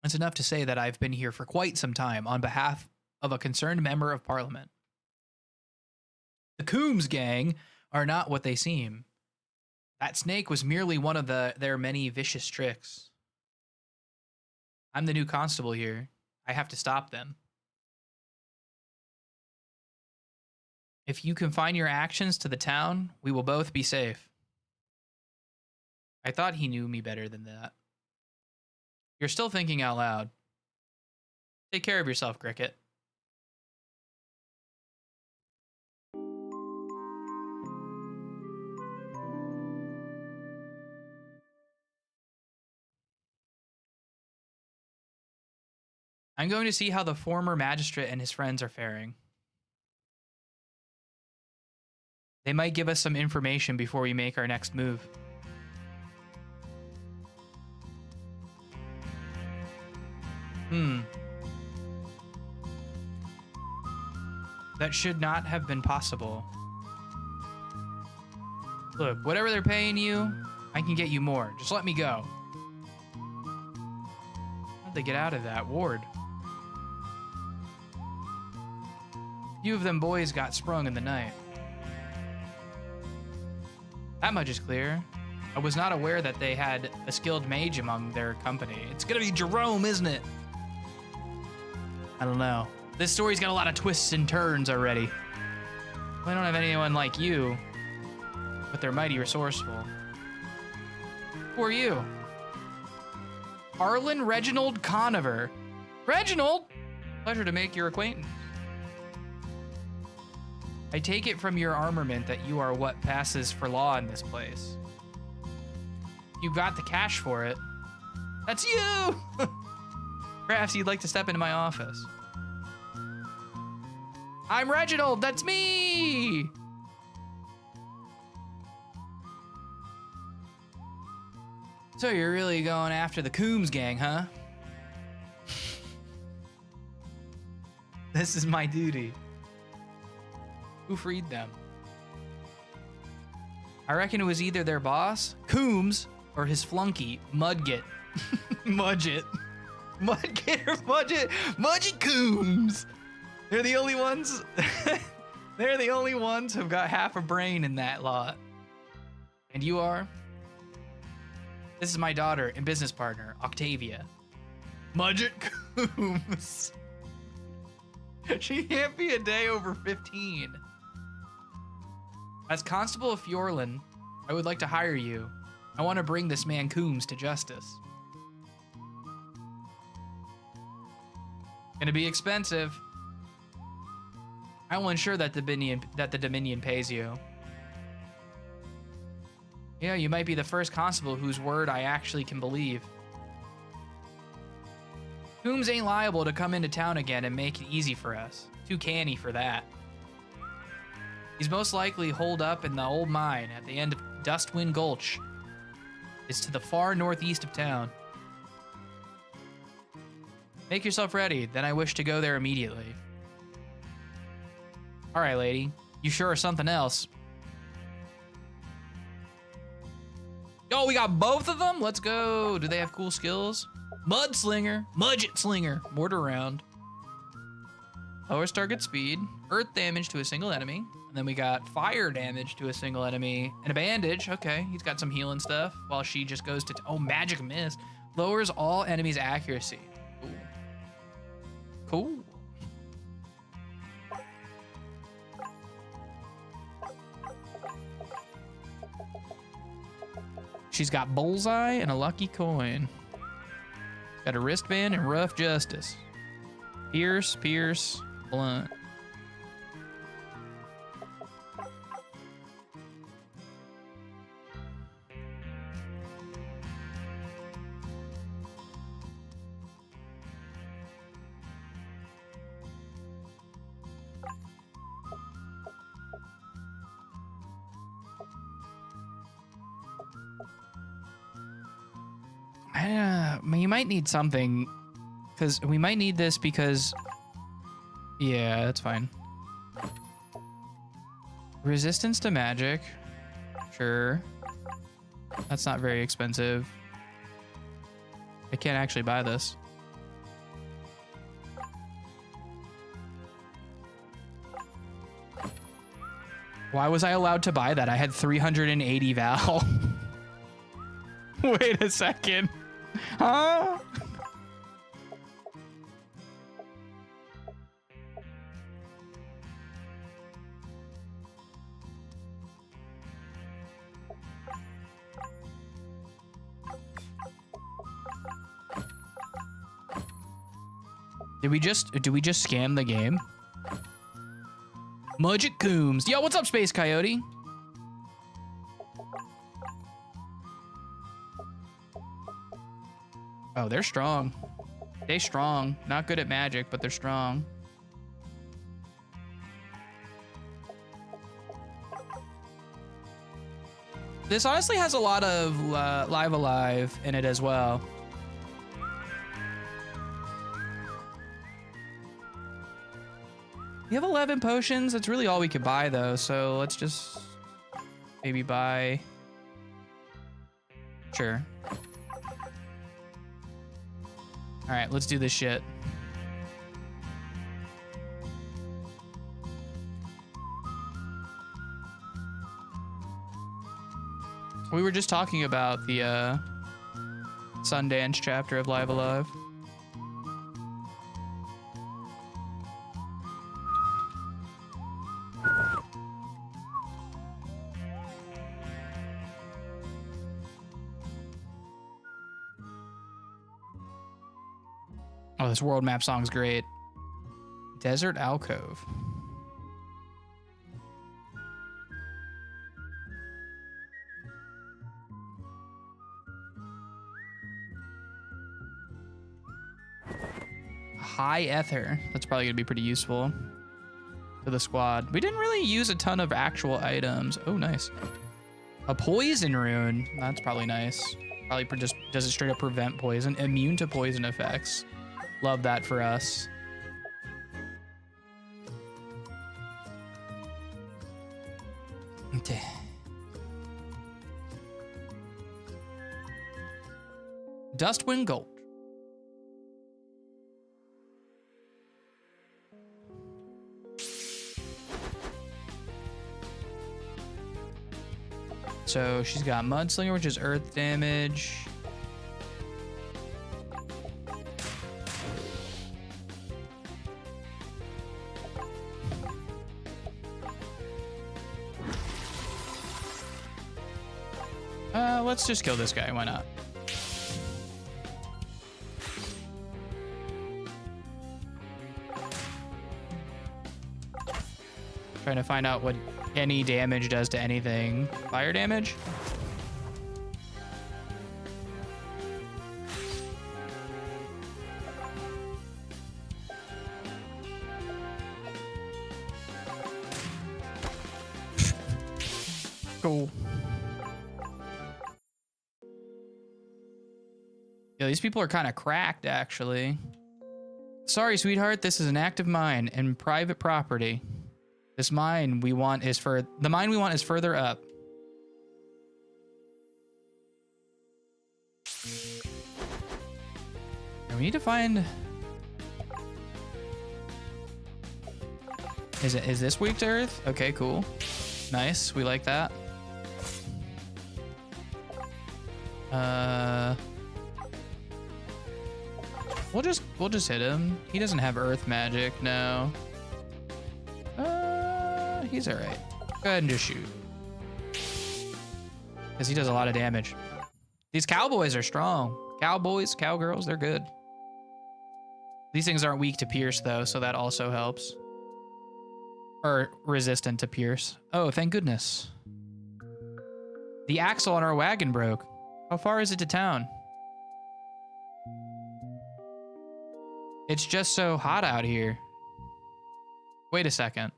It's enough to say that I've been here for quite some time on behalf of a concerned member of Parliament. The Coombs gang are not what they seem. That snake was merely one of their many vicious tricks. I'm the new constable here. I have to stop them. If you confine your actions to the town, we will both be safe. I thought he knew me better than that. You're still thinking out loud. Take care of yourself, Cricket. I'm going to see how the former magistrate and his friends are faring. They might give us some information before we make our next move. That should not have been possible. Look, whatever they're paying you, I can get you more. Just let me go. How'd they get out of that ward? A few of them boys got sprung in the night. That much is clear. I was not aware that they had a skilled mage among their company. It's gonna be Jerome, isn't it? I don't know. This story's got a lot of twists and turns already. We don't have anyone like you, but they're mighty resourceful. Who are you? Arlen Reginald Conover. Reginald! Pleasure to make your acquaintance. I take it from your armament that you are what passes for law in this place. You got the cash for it. That's you! Perhaps you'd like to step into my office. I'm Reginald, that's me! So you're really going after the Coombs gang, huh? This is my duty. Who freed them? I reckon it was either their boss, Coombs, or his flunky, Mudget. Mudget. Mudget or Mudget? Mudget Coombs! They're the only ones. They're the only ones who've got half a brain in that lot. And you are? This is my daughter and business partner, Octavia. Mudget Coombs. She can't be a day over 15. As Constable of Fjorlin, I would like to hire you. I want to bring this man Coombs to justice. Gonna be expensive. I will ensure that the Dominion pays you. Yeah, you might be the first constable whose word I actually can believe. Coombs ain't liable to come into town again and make it easy for us. Too canny for that. He's most likely holed up in the old mine at the end of Dustwind Gulch. It's to the far northeast of town. Make yourself ready, then I wish to go there immediately. All right, lady. You sure are something else. Oh, we got both of them? Let's go. Do they have cool skills? Mudslinger, Mudget Slinger, mortar round. Lowers target speed, earth damage to a single enemy. And then we got fire damage to a single enemy and a bandage. Okay, he's got some healing stuff while she just goes to, oh, magic mist. Lowers all enemies' accuracy. Ooh. Cool. She's got bullseye and a lucky coin. Got a wristband and rough justice. Pierce, blunt. You might need something, because we might need this because, yeah, that's fine. Resistance to magic, sure. That's not very expensive. I can't actually buy this. Why was I allowed to buy that? I had 380 Val. Wait a second. Huh? Did we just scam the game? Magic Coombs. Yo, what's up, Space Coyote? Oh, they're strong. They strong. Not good at magic, but they're strong. This honestly has a lot of Live Alive in it as well. We have 11 potions. That's really all we could buy, though. So let's just maybe buy. Sure. All right, let's do this shit. We were just talking about the Sundance chapter of Live Alive. Oh, this world map song's great. Desert Alcove. High Ether. That's probably gonna be pretty useful for the squad. We didn't really use a ton of actual items. Oh, nice. A poison rune. That's probably nice. Probably just does it straight up prevent poison. Immune to poison effects. Love that for us. Okay. Dustwind Gold. So she's got Mudslinger, which is earth damage. Let's just kill this guy. Why not? Trying to find out what any damage does to anything. Fire damage? Cool. Yeah, these people are kind of cracked, actually. Sorry, sweetheart. This is an active mine and private property. This mine we want is the mine we want is further up. And we need to find. Is this weak to earth? Okay, cool. Nice. We like that. We'll just hit him. He doesn't have earth magic, no. He's all right. Go ahead and just shoot. Because he does a lot of damage. These cowboys are strong. Cowboys, cowgirls, they're good. These things aren't weak to pierce, though, so that also helps. Or resistant to pierce. Oh, thank goodness. The axle on our wagon broke. How far is it to town? It's just so hot out here. Wait a second.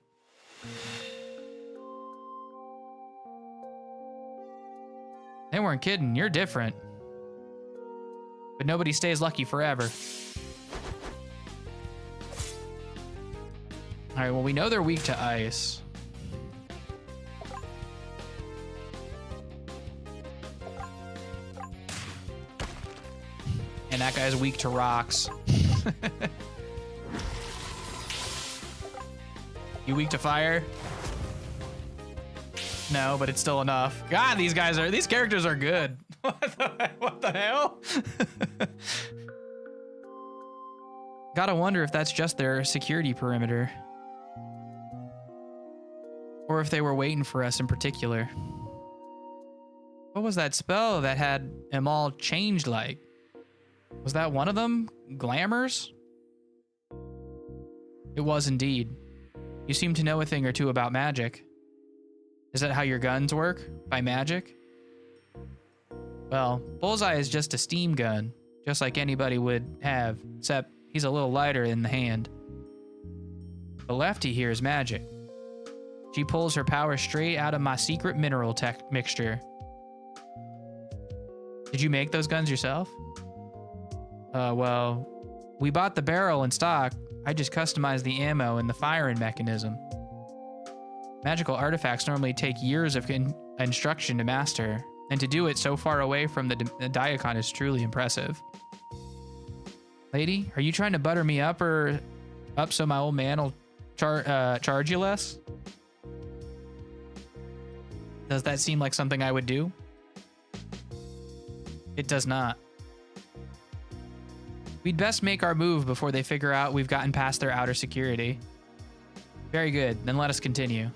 They weren't kidding. You're different. But nobody stays lucky forever. All right, well, we know they're weak to ice. And that guy's weak to rocks. You weak to fire? No, but it's still enough. God, these characters are good. What the hell? Gotta wonder if that's just their security perimeter. Or if they were waiting for us in particular. What was that spell that had them all changed like? Was that one of them? Glamours? It was indeed. You seem to know a thing or two about magic. Is that how your guns work? By magic? Well, Bullseye is just a steam gun, just like anybody would have, except he's a little lighter in the hand. The lefty here is magic. She pulls her power straight out of my secret mineral tech mixture. Did you make those guns yourself? Well, we bought the barrel in stock. I just customized the ammo and the firing mechanism. Magical artifacts normally take years of instruction to master, and to do it so far away from the Diacon is truly impressive. Lady, are you trying to butter me up so my old man will charge you less? Does that seem like something I would do? It does not. We'd best make our move before they figure out we've gotten past their outer security. Very good, then let us continue.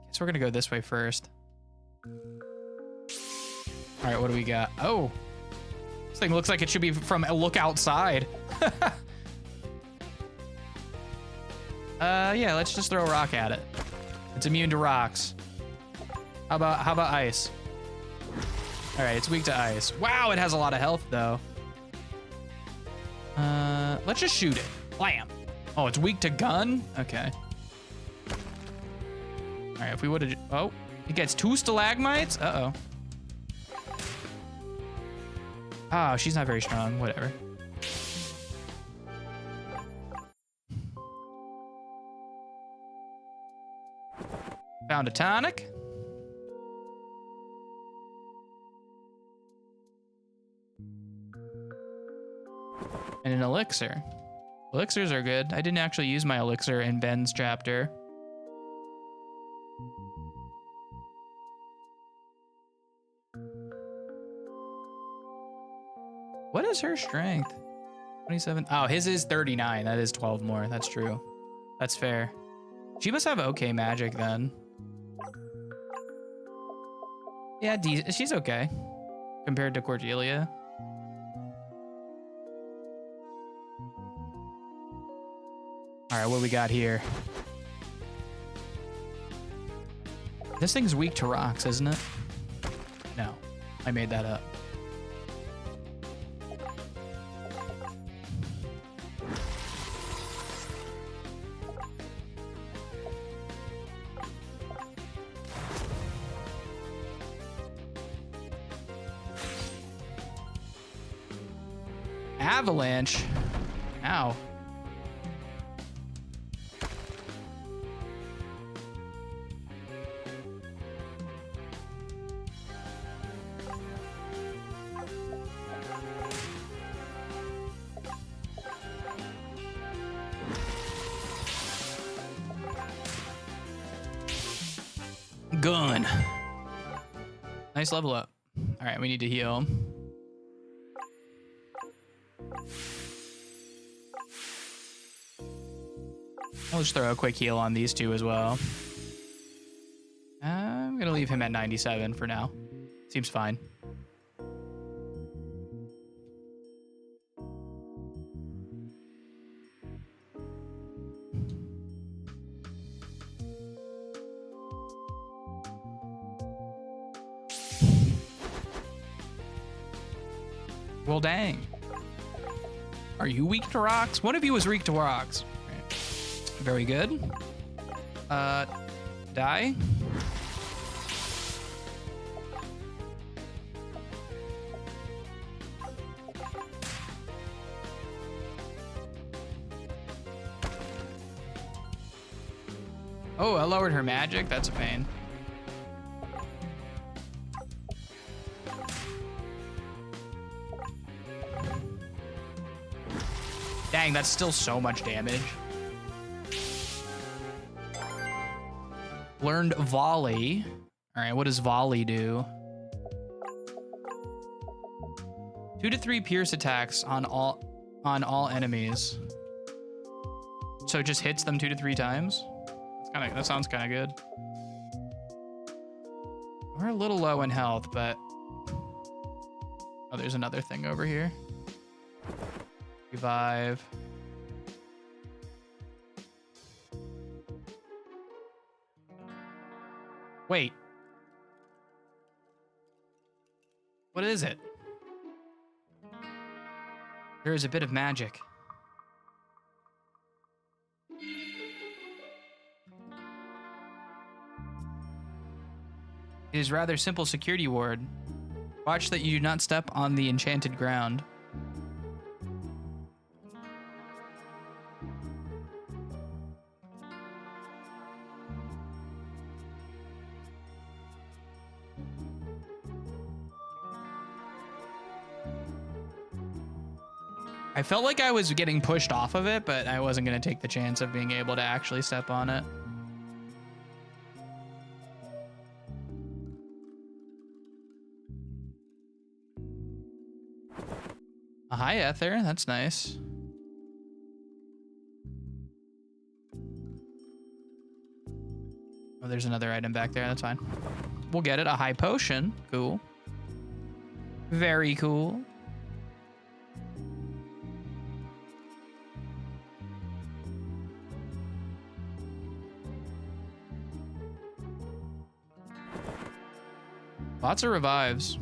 Guess we're gonna go this way first. All right, what do we got? Oh, this thing looks like it should be from a look outside. Yeah, let's just throw a rock at it. It's immune to rocks. How about ice? All right, it's weak to ice. Wow, it has a lot of health though. Let's just shoot it. Blam. Oh, it's weak to gun? Okay. All right, if we would've, oh, it gets 2 stalagmites? Uh-oh. Oh, she's not very strong, whatever. Found a tonic. And an elixir. Elixirs are good. I didn't actually use my elixir in Ben's chapter. What is her strength? 27. Oh, his is 39. That is 12 more. That's true. That's fair. She must have okay magic then. Yeah, she's okay compared to Cordelia. All right, what we got here? This thing's weak to rocks, isn't it? No, I made that up. Avalanche. Ow. Gun. Nice level up. All right, we need to heal. I'll just throw a quick heal on these two as well. I'm gonna leave him at 97 for now. Seems fine. Well, dang. Are you weak to rocks? One of you is weak to rocks. Very good. Die. Oh, I lowered her magic. That's a pain. Dang, that's still so much damage. Learned volley. All right, what does volley do? 2 to 3 pierce attacks on all enemies. So it just hits them 2 to 3 times. That sounds kind of good. We're a little low in health, but oh, there's another thing over here. Revive. Wait. What is it? There is a bit of magic. It is rather simple security ward. Watch that you do not step on the enchanted ground. I felt like I was getting pushed off of it, but I wasn't going to take the chance of being able to actually step on it. A high ether, that's nice. Oh, there's another item back there, that's fine. We'll get it, a high potion, cool. Very cool. Lots of revives.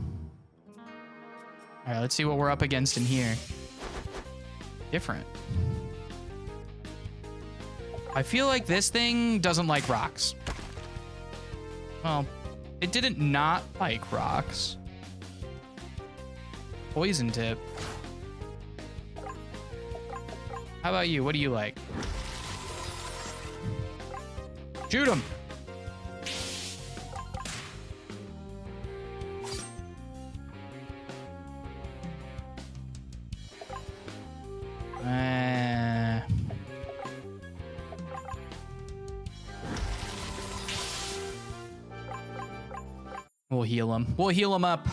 All right, let's see what we're up against in here. Different. I feel like this thing doesn't like rocks. Well, it didn't not like rocks. Poison tip. How about you? What do you like? Shoot him. We'll heal him. We'll heal him up.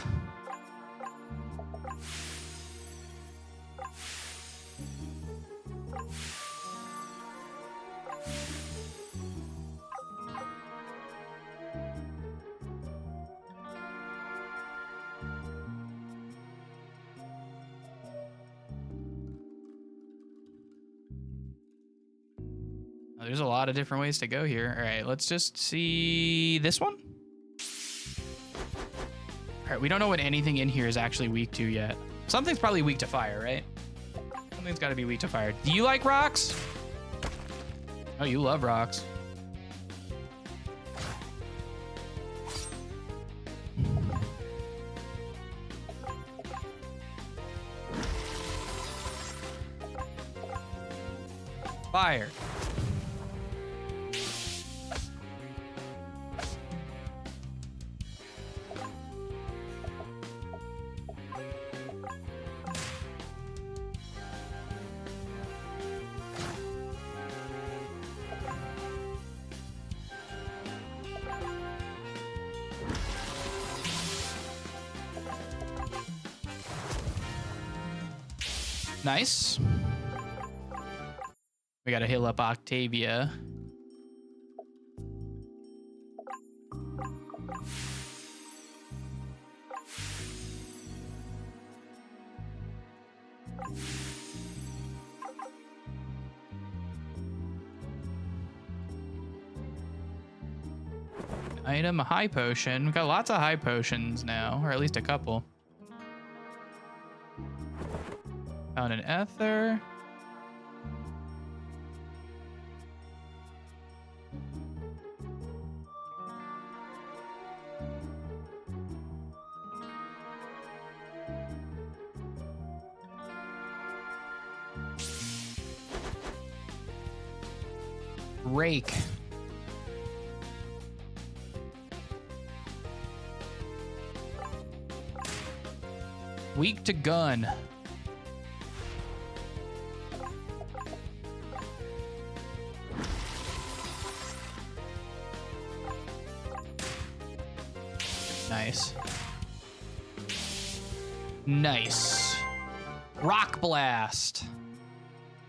There's a lot of different ways to go here. All right, let's just see this one. All right, we don't know what anything in here is actually weak to yet. Something's probably weak to fire, right? Something's got to be weak to fire. Do you like rocks? Oh, you love rocks. Fire. Nice. We gotta heal up Octavia. Item, a high potion. We've got lots of high potions now, or at least a couple. Found an ether. Rake. Weak to gun. nice. Nice. Rock blast.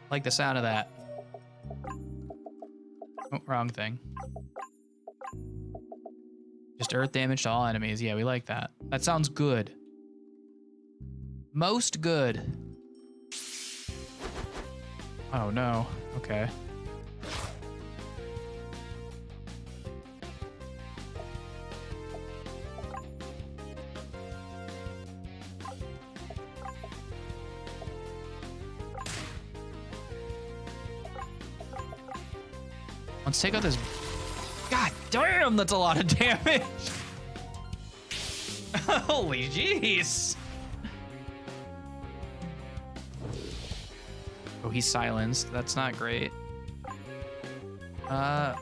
Like the sound of that. Oh, wrong thing. Just earth damage to all enemies. Yeah, we like that. That sounds good. Most good. Oh no. Okay. Let's take out this. God damn, that's a lot of damage. Holy jeez. Oh, he's silenced. That's not great. Oh,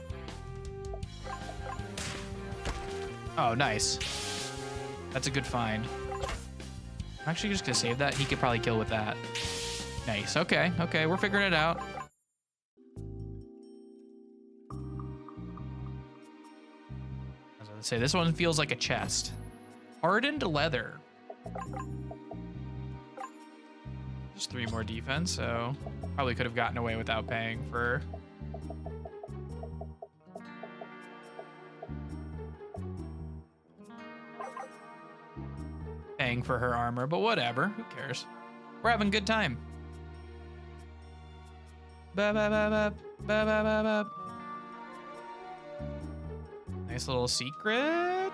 nice. That's a good find. I'm actually just gonna save that. He could probably kill with that. Nice. Okay. Okay, we're figuring it out. Say this one feels like a chest. Hardened leather. Just 3 more defense, so probably could have gotten away without paying for. Paying for her armor, but whatever. Who cares? We're having a good time. Ba ba ba ba ba ba ba ba. Nice little secret.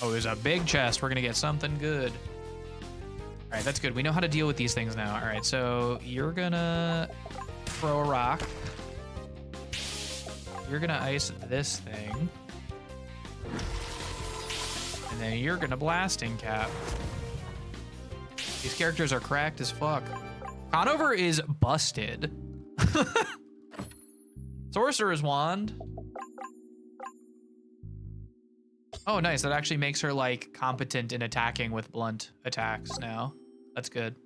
Oh, there's a big chest. We're gonna get something good. All right, that's good. We know how to deal with these things now. All right, so you're gonna throw a rock. You're gonna ice this thing. And then you're gonna blasting cap. These characters are cracked as fuck. Conover is busted. Sorcerer's Wand. Oh, nice. That actually makes her, like, competent in attacking with blunt attacks now. That's good.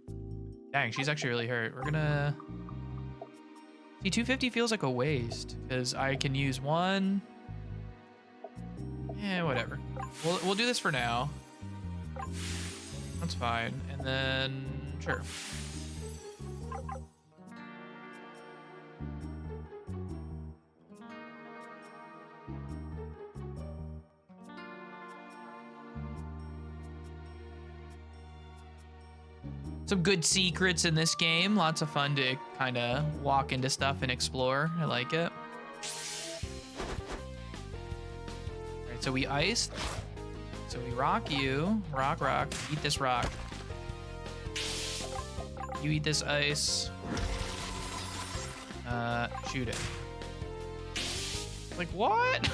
Dang, she's actually really hurt. We're gonna... See, 250 feels like a waste, because I can use one... Yeah, whatever. We'll do this for now. That's fine. And then... Sure. Some good secrets in this game. Lots of fun to kind of walk into stuff and explore. I like it. All right, so we iced. So we rock you. Rock, rock. Eat this rock. You eat this ice. Shoot it. Like, what?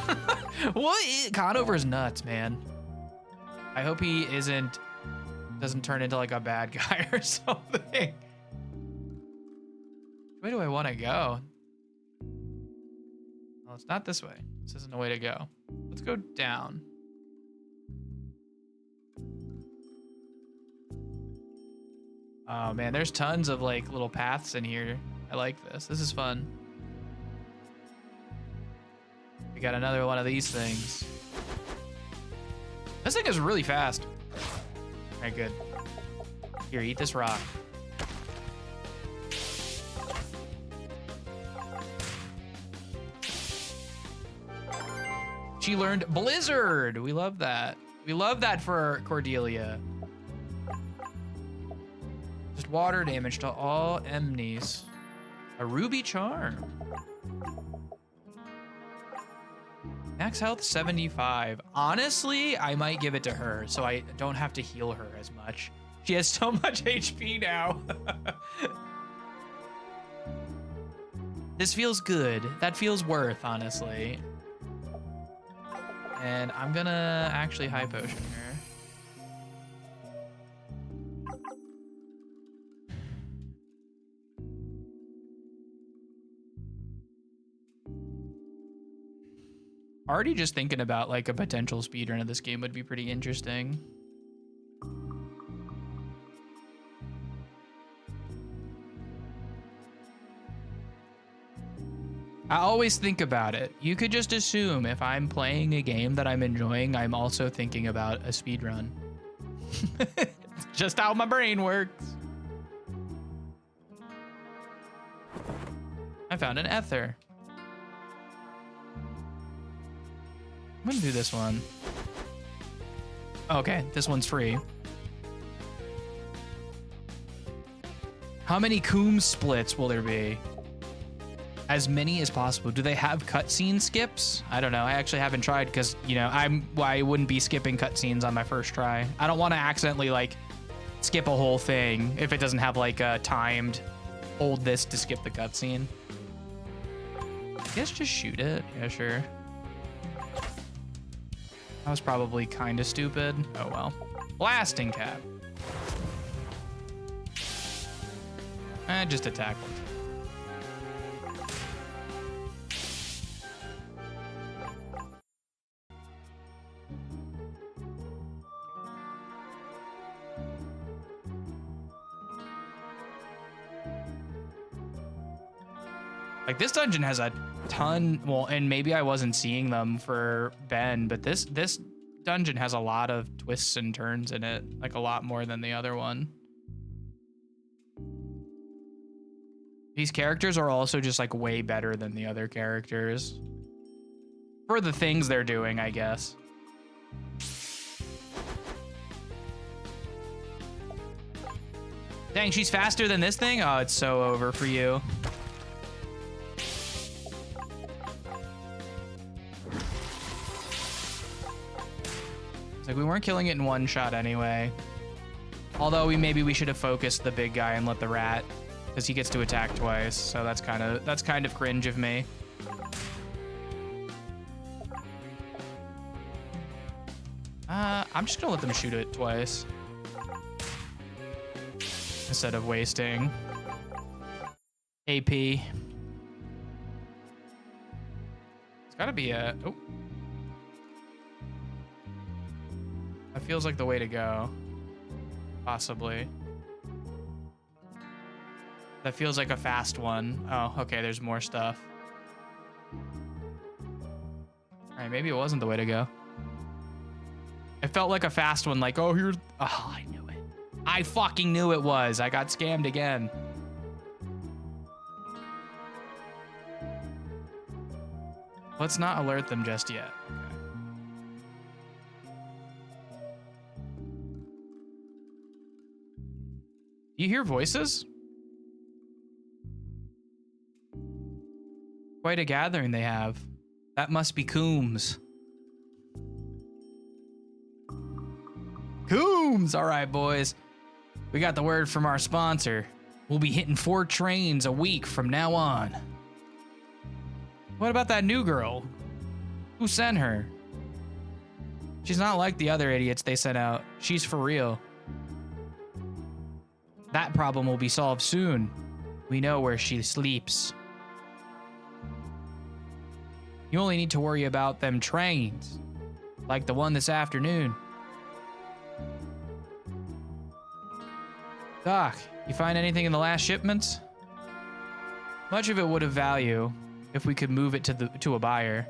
What? Conover's nuts, man. I hope he doesn't turn into like a bad guy or something. Where do I want to go? Well, it's not this way. This isn't the way to go. Let's go down. Oh man, there's tons of like little paths in here. I like this. This is fun. We got another one of these things. This thing is really fast. All right, good. Here, eat this rock. She learned Blizzard. We love that. We love that for Cordelia. Just water damage to all enemies. A ruby charm. Max health 75. Honestly, I might give it to her so I don't have to heal her as much. She has so much HP now. This feels good. That feels worth, honestly. And I'm gonna actually high potion her. Already just thinking about like a potential speedrun of this game would be pretty interesting. I always think about it. You could just assume if I'm playing a game that I'm enjoying, I'm also thinking about a speedrun. It's just how my brain works. I found an ether. I'm gonna do this one. Okay, this one's free. How many Coombe splits will there be? As many as possible. Do they have cutscene skips? I don't know. I actually haven't tried because, you know, I wouldn't be skipping cutscenes on my first try. I don't want to accidentally like skip a whole thing if it doesn't have like a timed hold this to skip the cutscene. I guess just shoot it. Yeah, sure. That was probably kind of stupid. Oh well. Blasting cap. Just attack one. Like this dungeon has a ton, well, and maybe I wasn't seeing them for Ben, but this dungeon has a lot of twists and turns in it, like a lot more than the other one. These characters are also just like way better than the other characters. For the things they're doing, I guess. Dang, she's faster than this thing? Oh, it's so over for you. It's like we weren't killing it in one shot anyway. Although maybe we should have focused the big guy and let the rat, because he gets to attack twice. So that's kind of cringe of me. I'm just gonna let them shoot it twice instead of wasting AP. It's gotta be a, oh. That feels like the way to go. Possibly. That feels like a fast one. Oh, okay, there's more stuff. All right, maybe it wasn't the way to go. It felt like a fast one, like, oh, here's, oh, I knew it. I fucking knew it was. I got scammed again. Let's not alert them just yet. You hear voices? Quite a gathering they have. That must be Coombs. Coombs! All right, boys. We got the word from our sponsor. We'll be hitting 4 trains a week from now on. What about that new girl? Who sent her? She's not like the other idiots they sent out. She's for real. That problem will be solved soon. We know where she sleeps. You only need to worry about them trains, like the one this afternoon. Doc, you find anything in the last shipments? Much of it would have value if we could move it to a buyer.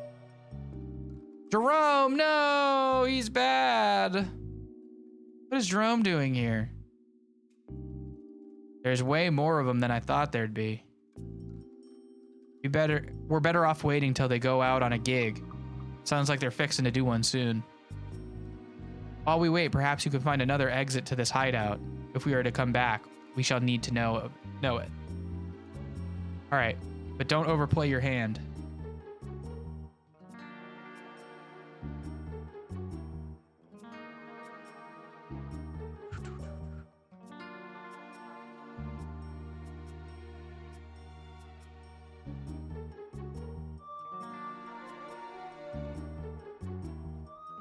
Jerome, no, he's bad. What is Jerome doing here? There's way more of them than I thought there'd be. We're better off waiting till they go out on a gig. Sounds like they're fixing to do one soon. While we wait, perhaps you can find another exit to this hideout. If we are to come back, we shall need to know it. All right, but don't overplay your hand.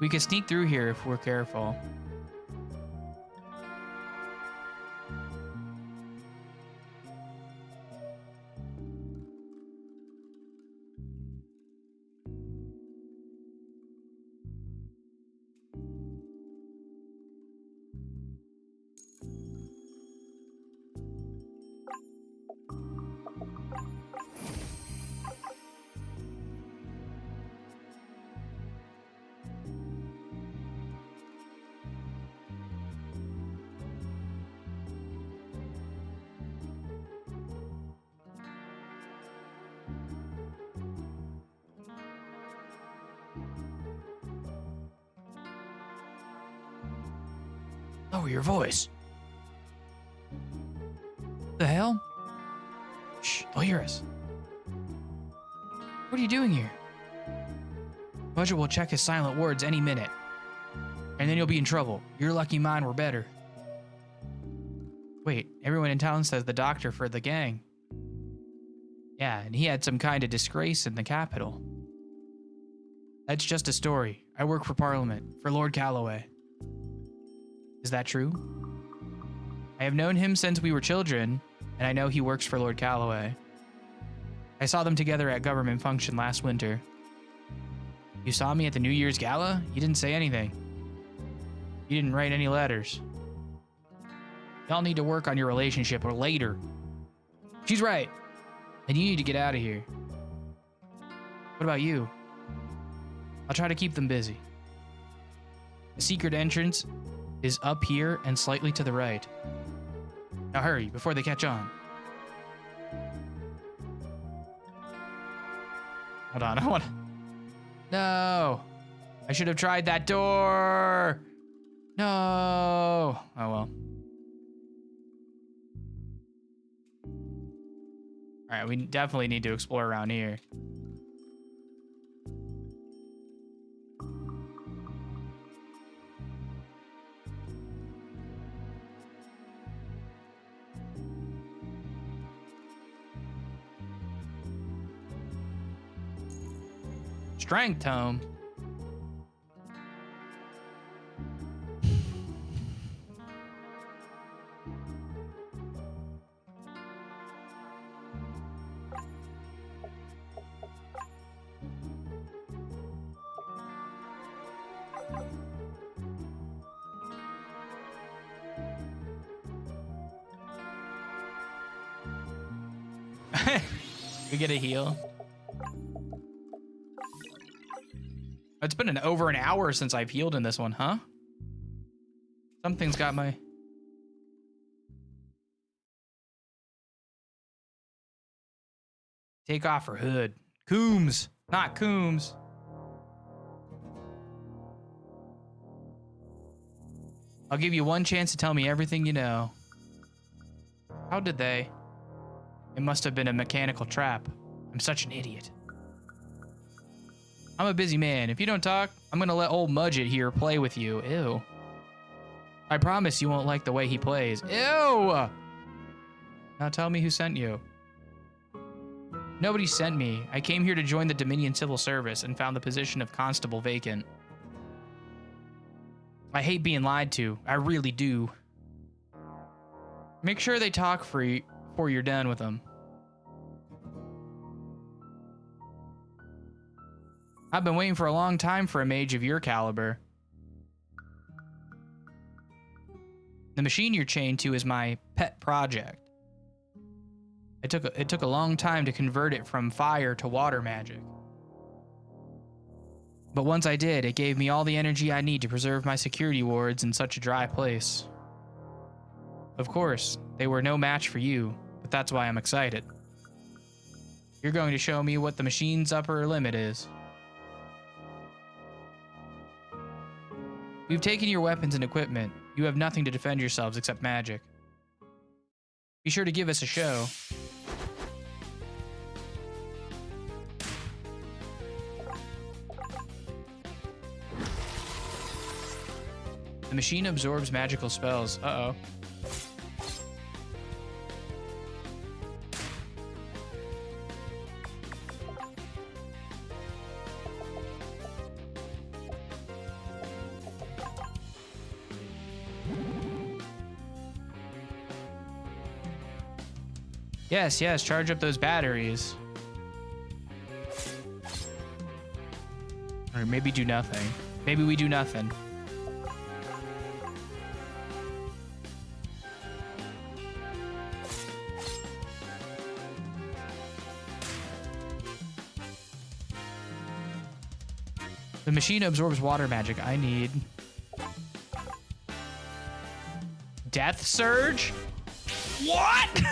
We can sneak through here if we're careful. Lower your voice. The hell? Shh, they'll hear us. What are you doing here? Budget will check his silent words any minute. And then you'll be in trouble. You're lucky mine were better. Wait, everyone in town says the doctor for the gang. Yeah, and he had some kind of disgrace in the capital. That's just a story. I work for Parliament, for Lord Calloway. Is that true? I have known him since we were children, and I know he works for Lord Calloway. I saw them together at government function last winter. You saw me at the New Year's Gala? You didn't say anything. You didn't write any letters. Y'all need to work on your relationship or later. She's right. And you need to get out of here. What about you? I'll try to keep them busy. The secret entrance is up here and slightly to the right. Now hurry before they catch on. Hold on, I want to... No! I should have tried that door! No! Oh well. Alright, we definitely need to explore around here. Strength tome. We get a heal. It's been over an hour since I've healed in this one, huh? Something's got my... Take off her hood. Coombs, not Coombs. I'll give you one chance to tell me everything you know. How did they? It must have been a mechanical trap. I'm such an idiot. I'm a busy man. If you don't talk, I'm gonna let old Mudget here play with you. Ew. I promise you won't like the way he plays. Ew! Now tell me who sent you. Nobody sent me. I came here to join the Dominion Civil Service and found the position of constable vacant. I hate being lied to. I really do. Make sure they talk free before you're done with them. I've been waiting for a long time for a mage of your caliber. The machine you're chained to is my pet project. It took a long time to convert it from fire to water magic. But once I did, it gave me all the energy I need to preserve my security wards in such a dry place. Of course, they were no match for you, but that's why I'm excited. You're going to show me what the machine's upper limit is. We've taken your weapons and equipment. You have nothing to defend yourselves except magic. Be sure to give us a show. The machine absorbs magical spells. Uh-oh. Yes, yes, charge up those batteries. Or maybe do nothing. Maybe we do nothing. The machine absorbs water magic. I need... Death Surge? What?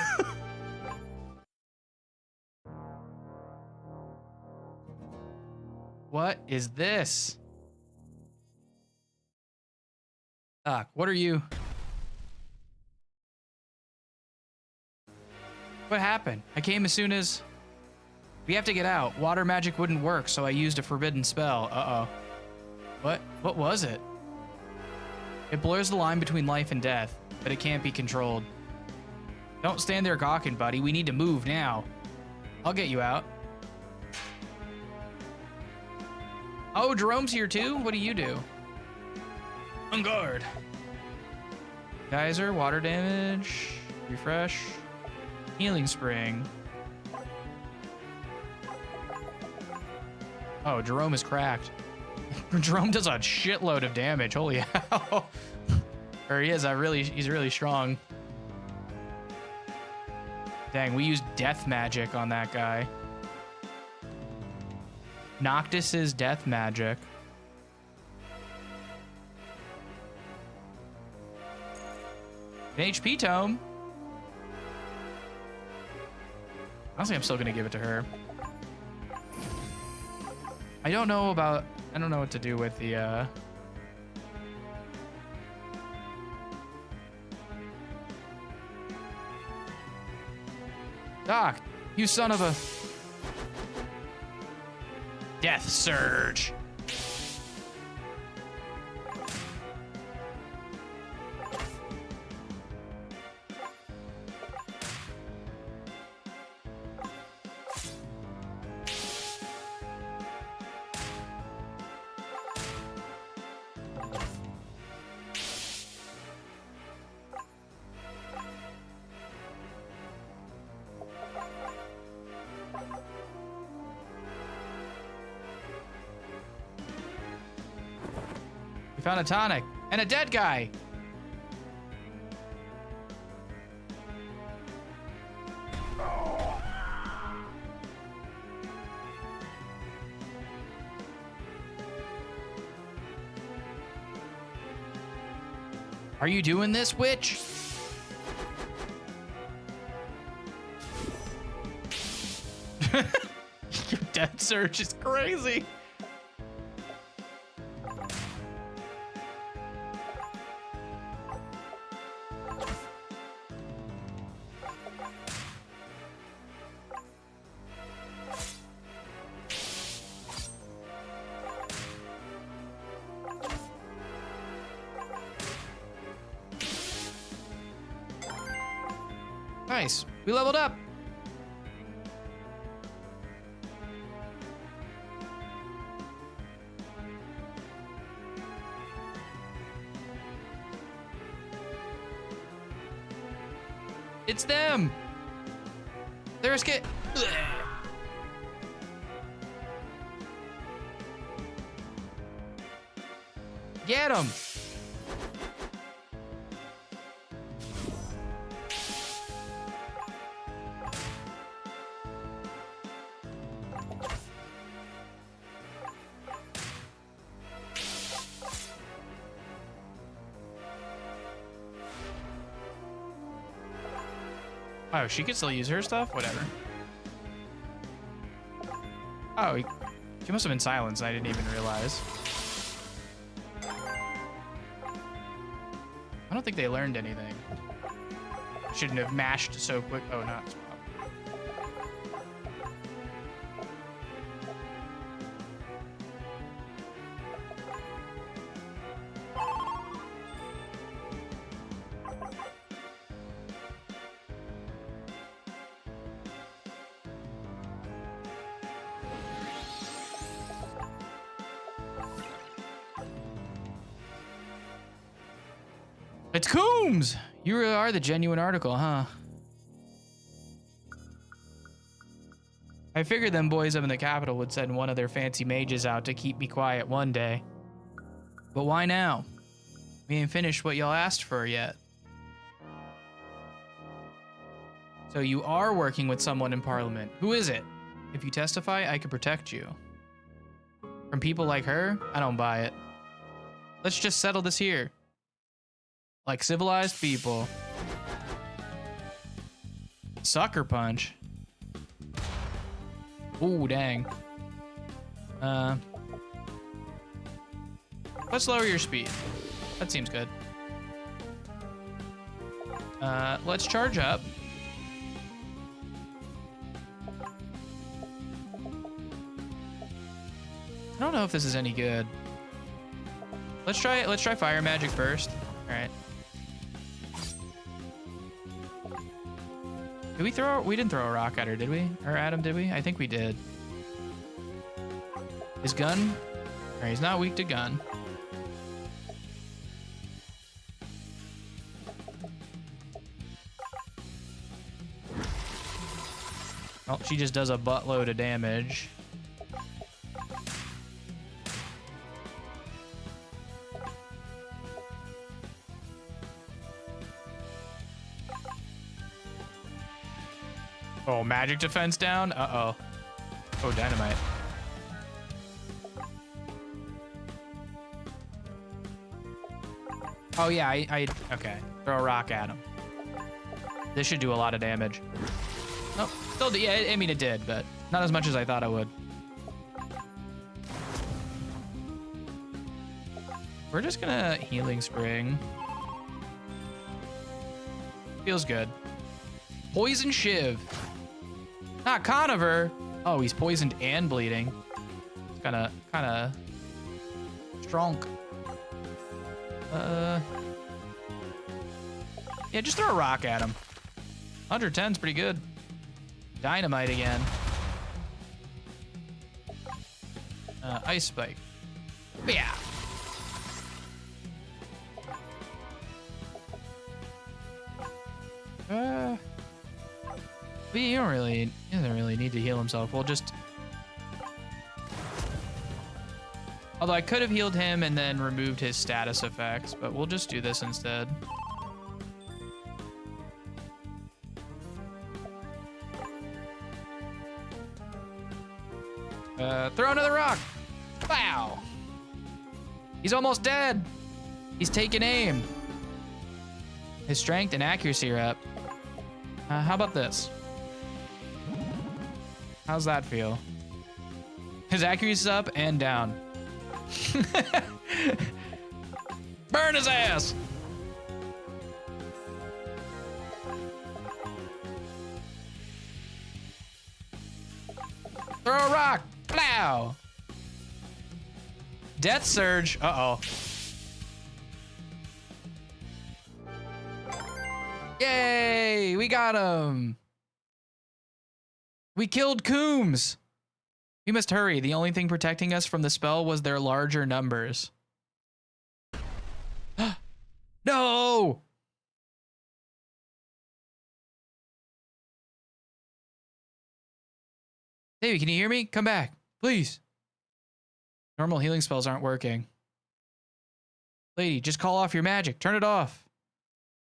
What is this? What are you? What happened? I came as soon as... We have to get out. Water magic wouldn't work, so I used a forbidden spell. Uh-oh. What was it? It blurs the line between life and death, but it can't be controlled. Don't stand there gawking, buddy. We need to move now. I'll get you out. Oh, Jerome's here too? What do you do? On guard. Geyser, water damage, refresh, healing spring. Oh, Jerome is cracked. Jerome does a shitload of damage. Holy hell. Or he is he's really strong. Dang, we used death magic on that guy. Noctis's death magic. An HP tome. Honestly, I'm still gonna give it to her. I don't know what to do with the Doc, you son of a... Death Surge. We found a tonic and a dead guy. Are you doing this, witch? Your death surge is crazy. Nice. We leveled up. It's them. They're scared. Get them. Oh, she can still use her stuff? Whatever. Oh, she must have been silenced. I didn't even realize. I don't think they learned anything. Shouldn't have mashed so quick. Oh, not swap. It's Coombs! You really are the genuine article, huh? I figured them boys up in the capital would send one of their fancy mages out to keep me quiet one day. But why now? We ain't finished what y'all asked for yet. So you are working with someone in Parliament. Who is it? If you testify, I could protect you. From people like her, I don't buy it. Let's just settle this here. Like civilized people. Sucker punch. Ooh, dang. Let's lower your speed. That seems good. Let's charge up. don't know if this is any good. Let's try fire magic first. All right. Did we throw? We didn't throw a rock at her, did we? Or at him, did we? I think we did. His gun? All right, he's not weak to gun. Oh, she just does a buttload of damage. Oh, magic defense down? Uh-oh. Oh, dynamite. Oh, yeah, okay. Throw a rock at him. This should do a lot of damage. Oh, still, yeah, I mean, it did, but not as much as I thought it would. We're just gonna healing spring. Feels good. Poison shiv. Not Conover. Oh, he's poisoned and bleeding. It's kind of strong. Yeah, just throw a rock at him. 110's pretty good. Dynamite again. Ice spike. Yeah. But he doesn't really need to heal himself. We'll just... Although I could have healed him and then removed his status effects, but we'll just do this instead. Throw another rock. Wow. He's almost dead. He's taking aim. His strength and accuracy are up. How about this? How's that feel? His accuracy's up and down. Burn his ass! Throw a rock! Plow! Death surge. Uh-oh. Yay! We got him! We killed Coombs! We must hurry. The only thing protecting us from the spell was their larger numbers. No! Davey, can you hear me? Come back, please. Normal healing spells aren't working. Lady, just call off your magic. Turn it off.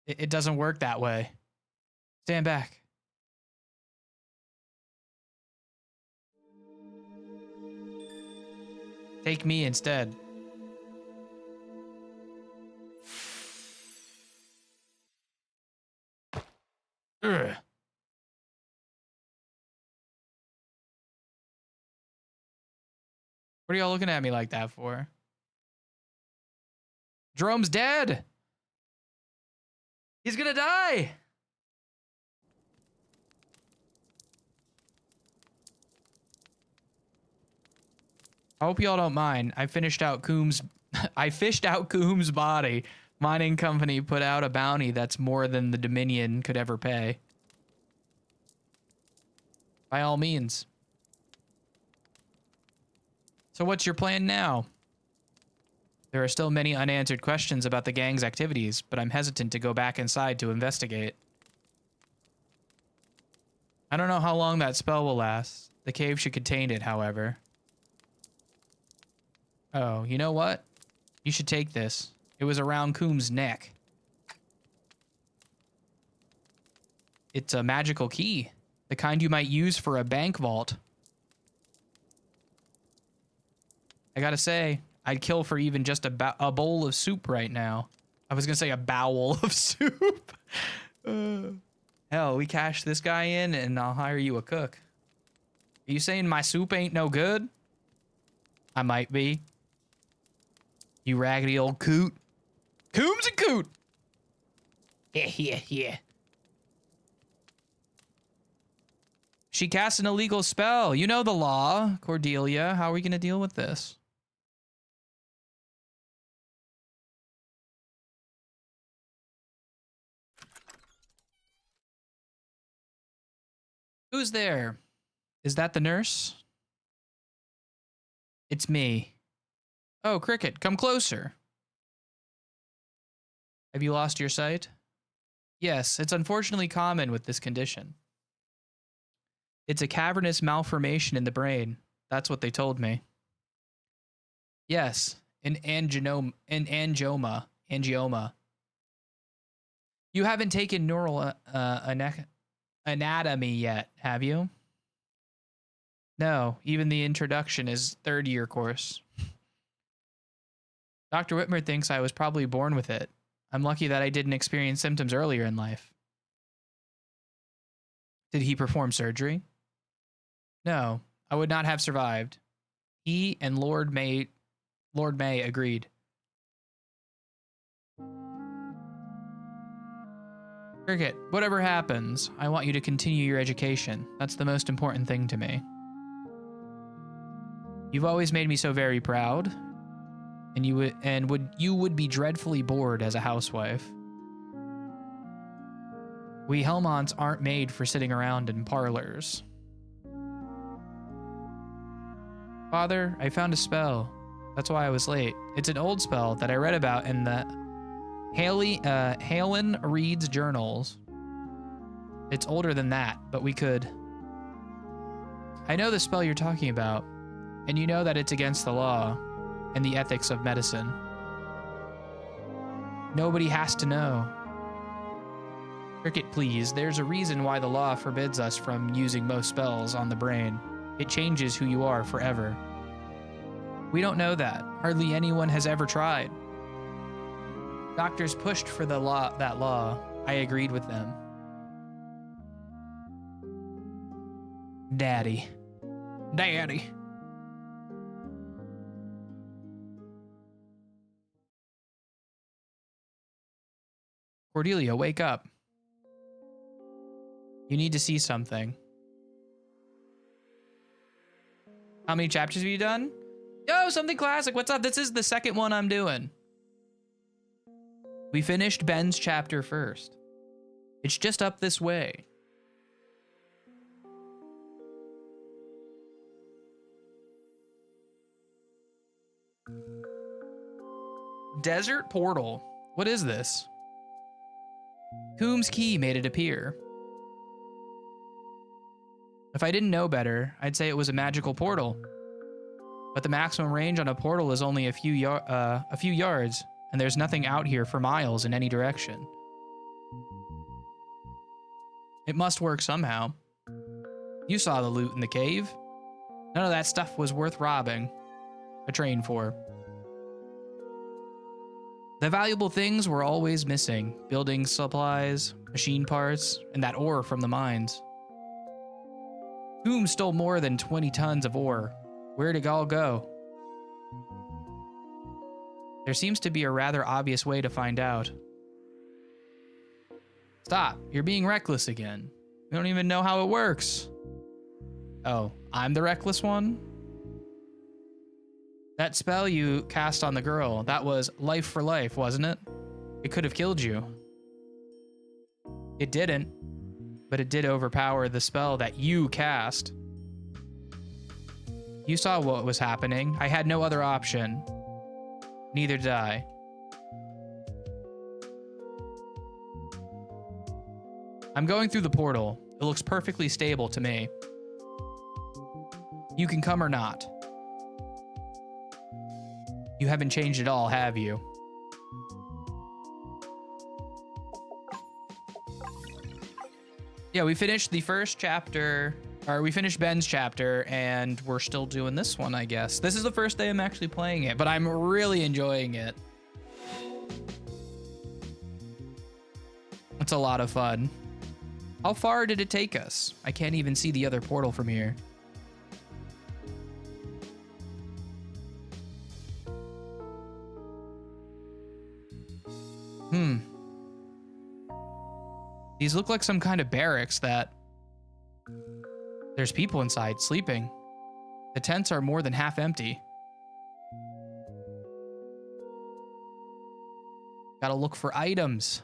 It doesn't work that way. Stand back. Take me instead. Ugh. What are y'all looking at me like that for? Jerome's dead. He's gonna die. I hope y'all don't mind. I fished out Coombs' body. Mining company put out a bounty that's more than the Dominion could ever pay. By all means. So what's your plan now? There are still many unanswered questions about the gang's activities, but I'm hesitant to go back inside to investigate. I don't know how long that spell will last. The cave should contain it, however. Oh, you know what? You should take this. It was around Coombs' neck. It's a magical key. The kind you might use for a bank vault. I gotta say, I'd kill for even just a bowl of soup right now. I was gonna say a bowel of soup. Hell, we cash this guy in and I'll hire you a cook. Are you saying my soup ain't no good? I might be. You raggedy old coot. Coombs and coot. Yeah. She cast an illegal spell. You know the law, Cordelia. How are we gonna deal with this? Who's there? Is that the nurse? It's me. Oh, Cricket, come closer. Have you lost your sight? Yes, it's unfortunately common with this condition. It's a cavernous malformation in the brain. That's what they told me. Yes, an angioma. You haven't taken neural anatomy yet, have you? No, even the introduction is third-year course. Dr. Whitmer thinks I was probably born with it. I'm lucky that I didn't experience symptoms earlier in life. Did he perform surgery? No, I would not have survived. He and Lord May agreed. Cricket, whatever happens, I want you to continue your education. That's the most important thing to me. You've always made me so very proud, and you would be dreadfully bored as a housewife. We Helmonts aren't made for sitting around in parlors. Father, I found a spell. That's why I was late. It's an old spell that I read about in the Halen Reed's journals. It's older than that, but we could. I know the spell you're talking about, and you know that it's against the law and the ethics of medicine. Nobody has to know. Cricket, please, there's a reason why the law forbids us from using most spells on the brain. It changes who you are forever. We don't know that. Hardly anyone has ever tried. Doctors pushed for that law. I agreed with them. Daddy. Cordelia, wake up. You need to see something. How many chapters have you done? Yo, something classic. What's up? This is the second one I'm doing. We finished Ben's chapter first. It's just up this way. Desert portal. What is this? Coombe's key made it appear. If I didn't know better, I'd say it was a magical portal. But the maximum range on a portal is only a few yards, and there's nothing out here for miles in any direction. It must work somehow. You saw the loot in the cave. None of that stuff was worth robbing a train for. The valuable things were always missing. Building supplies, machine parts, and that ore from the mines. Coombe stole more than 20 tons of ore. Where'd it all go? There seems to be a rather obvious way to find out. Stop, you're being reckless again. You don't even know how it works. Oh, I'm the reckless one? That spell you cast on the girl, that was life for life, wasn't it? It could have killed you. It didn't, but it did overpower the spell that you cast. You saw what was happening. I had no other option. Neither did I. I'm going through the portal. It looks perfectly stable to me. You can come or not. You haven't changed at all, have you? Yeah, we finished the first chapter, or we finished Ben's chapter, and we're still doing this one, I guess. This is the first day I'm actually playing it, but I'm really enjoying it. It's a lot of fun. How far did it take us? I can't even see the other portal from here. These look like some kind of barracks that there's people inside sleeping. The tents are more than half empty. Gotta look for items.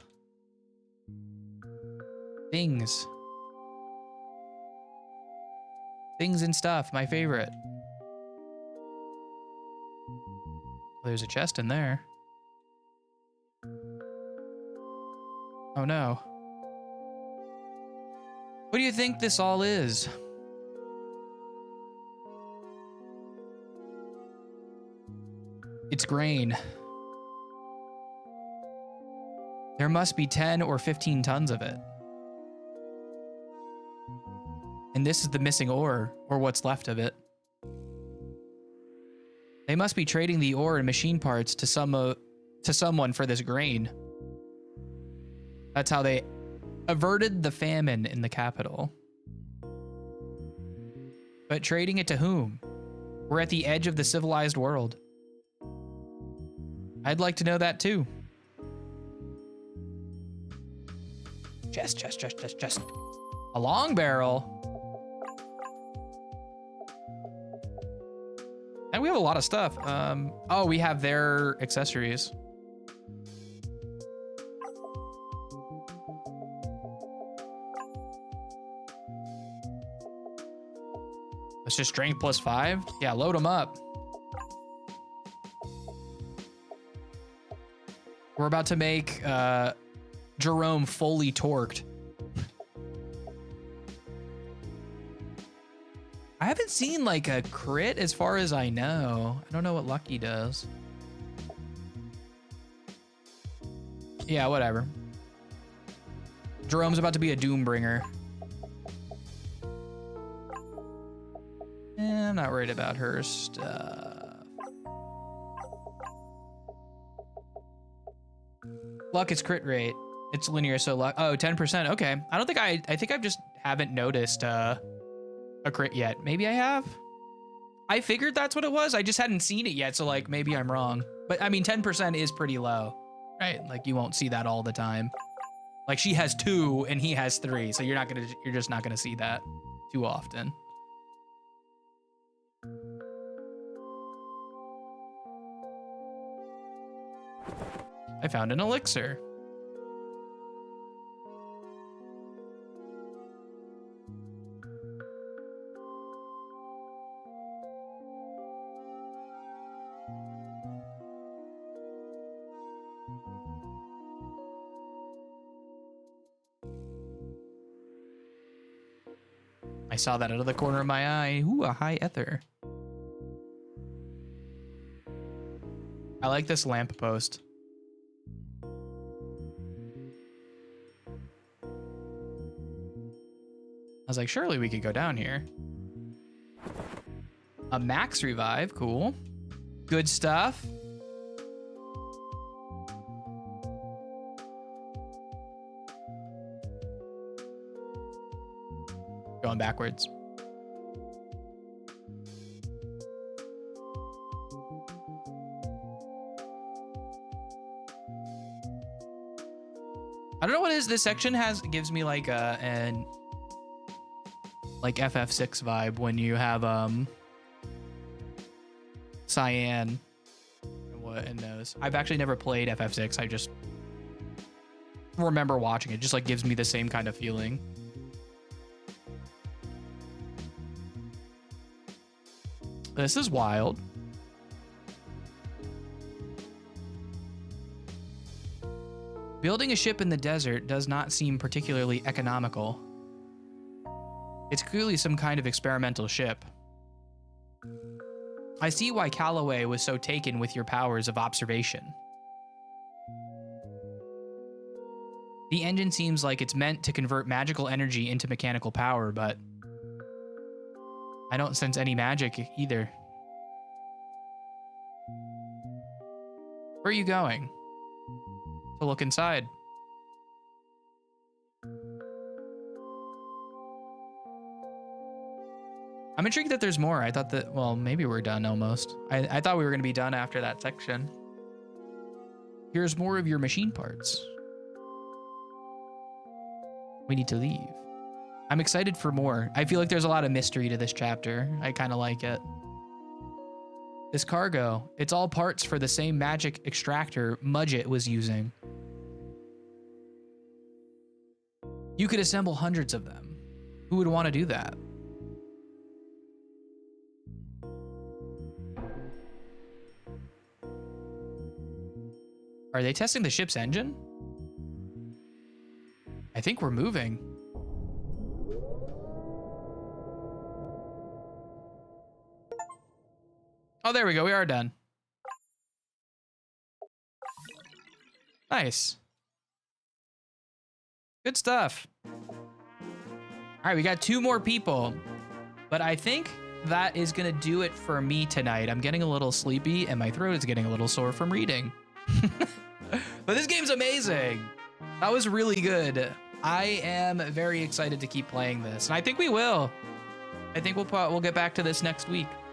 Things. Things and stuff, my favorite. There's a chest in there. Oh no. What do you think this all is? It's grain. There must be 10 or 15 tons of it. And this is the missing ore, or what's left of it. They must be trading the ore and machine parts to someone for this grain. That's how they averted the famine in the capital. But trading it to whom? We're at the edge of the civilized world. I'd like to know that too. Chest. A long barrel. And we have a lot of stuff. Oh, we have their accessories. It's just strength +5. Yeah, load them up. We're about to make Jerome fully torqued. I haven't seen like a crit as far as I know. I don't know what Lucky does. Yeah, whatever. Jerome's about to be a Doombringer. I'm not worried about her stuff. Luck is crit rate. It's linear, so luck. Oh, 10%. Okay. I don't think I think I just haven't noticed a crit yet. Maybe I have. I figured that's what it was. I just hadn't seen it yet, so like maybe I'm wrong. But I mean, 10% is pretty low, right? Like you won't see that all the time. Like she has 2 and he has 3, so you're just not gonna see that too often. I found an elixir. I saw that out of the corner of my eye. Ooh, a high ether. I like this lamp post. I was like, surely we could go down here. A max revive, cool. Good stuff. Going backwards. I don't know what it is. This section gives me like an like FF6 vibe when you have Cyan and those. I've actually never played FF6. I just remember watching it. Just like gives me the same kind of feeling. This is wild. Building a ship in the desert does not seem particularly economical. It's clearly some kind of experimental ship. I see why Calloway was so taken with your powers of observation. The engine seems like it's meant to convert magical energy into mechanical power, but I don't sense any magic either. Where are you going? To look inside. I'm intrigued that there's more. I thought that, well, maybe we're done almost. I thought we were going to be done after that section. Here's more of your machine parts. We need to leave. I'm excited for more. I feel like there's a lot of mystery to this chapter. I kind of like it. This cargo, it's all parts for the same magic extractor Mudget was using. You could assemble hundreds of them. Who would want to do that? Are they testing the ship's engine? I think we're moving. Oh, there we go. We are done. Nice. Good stuff. All right, we got 2 more people, but I think that is gonna do it for me tonight. I'm getting a little sleepy and my throat is getting a little sore from reading. But this game's amazing. That was really good. I am very excited to keep playing this, and I think we will. I think we'll get back to this next week.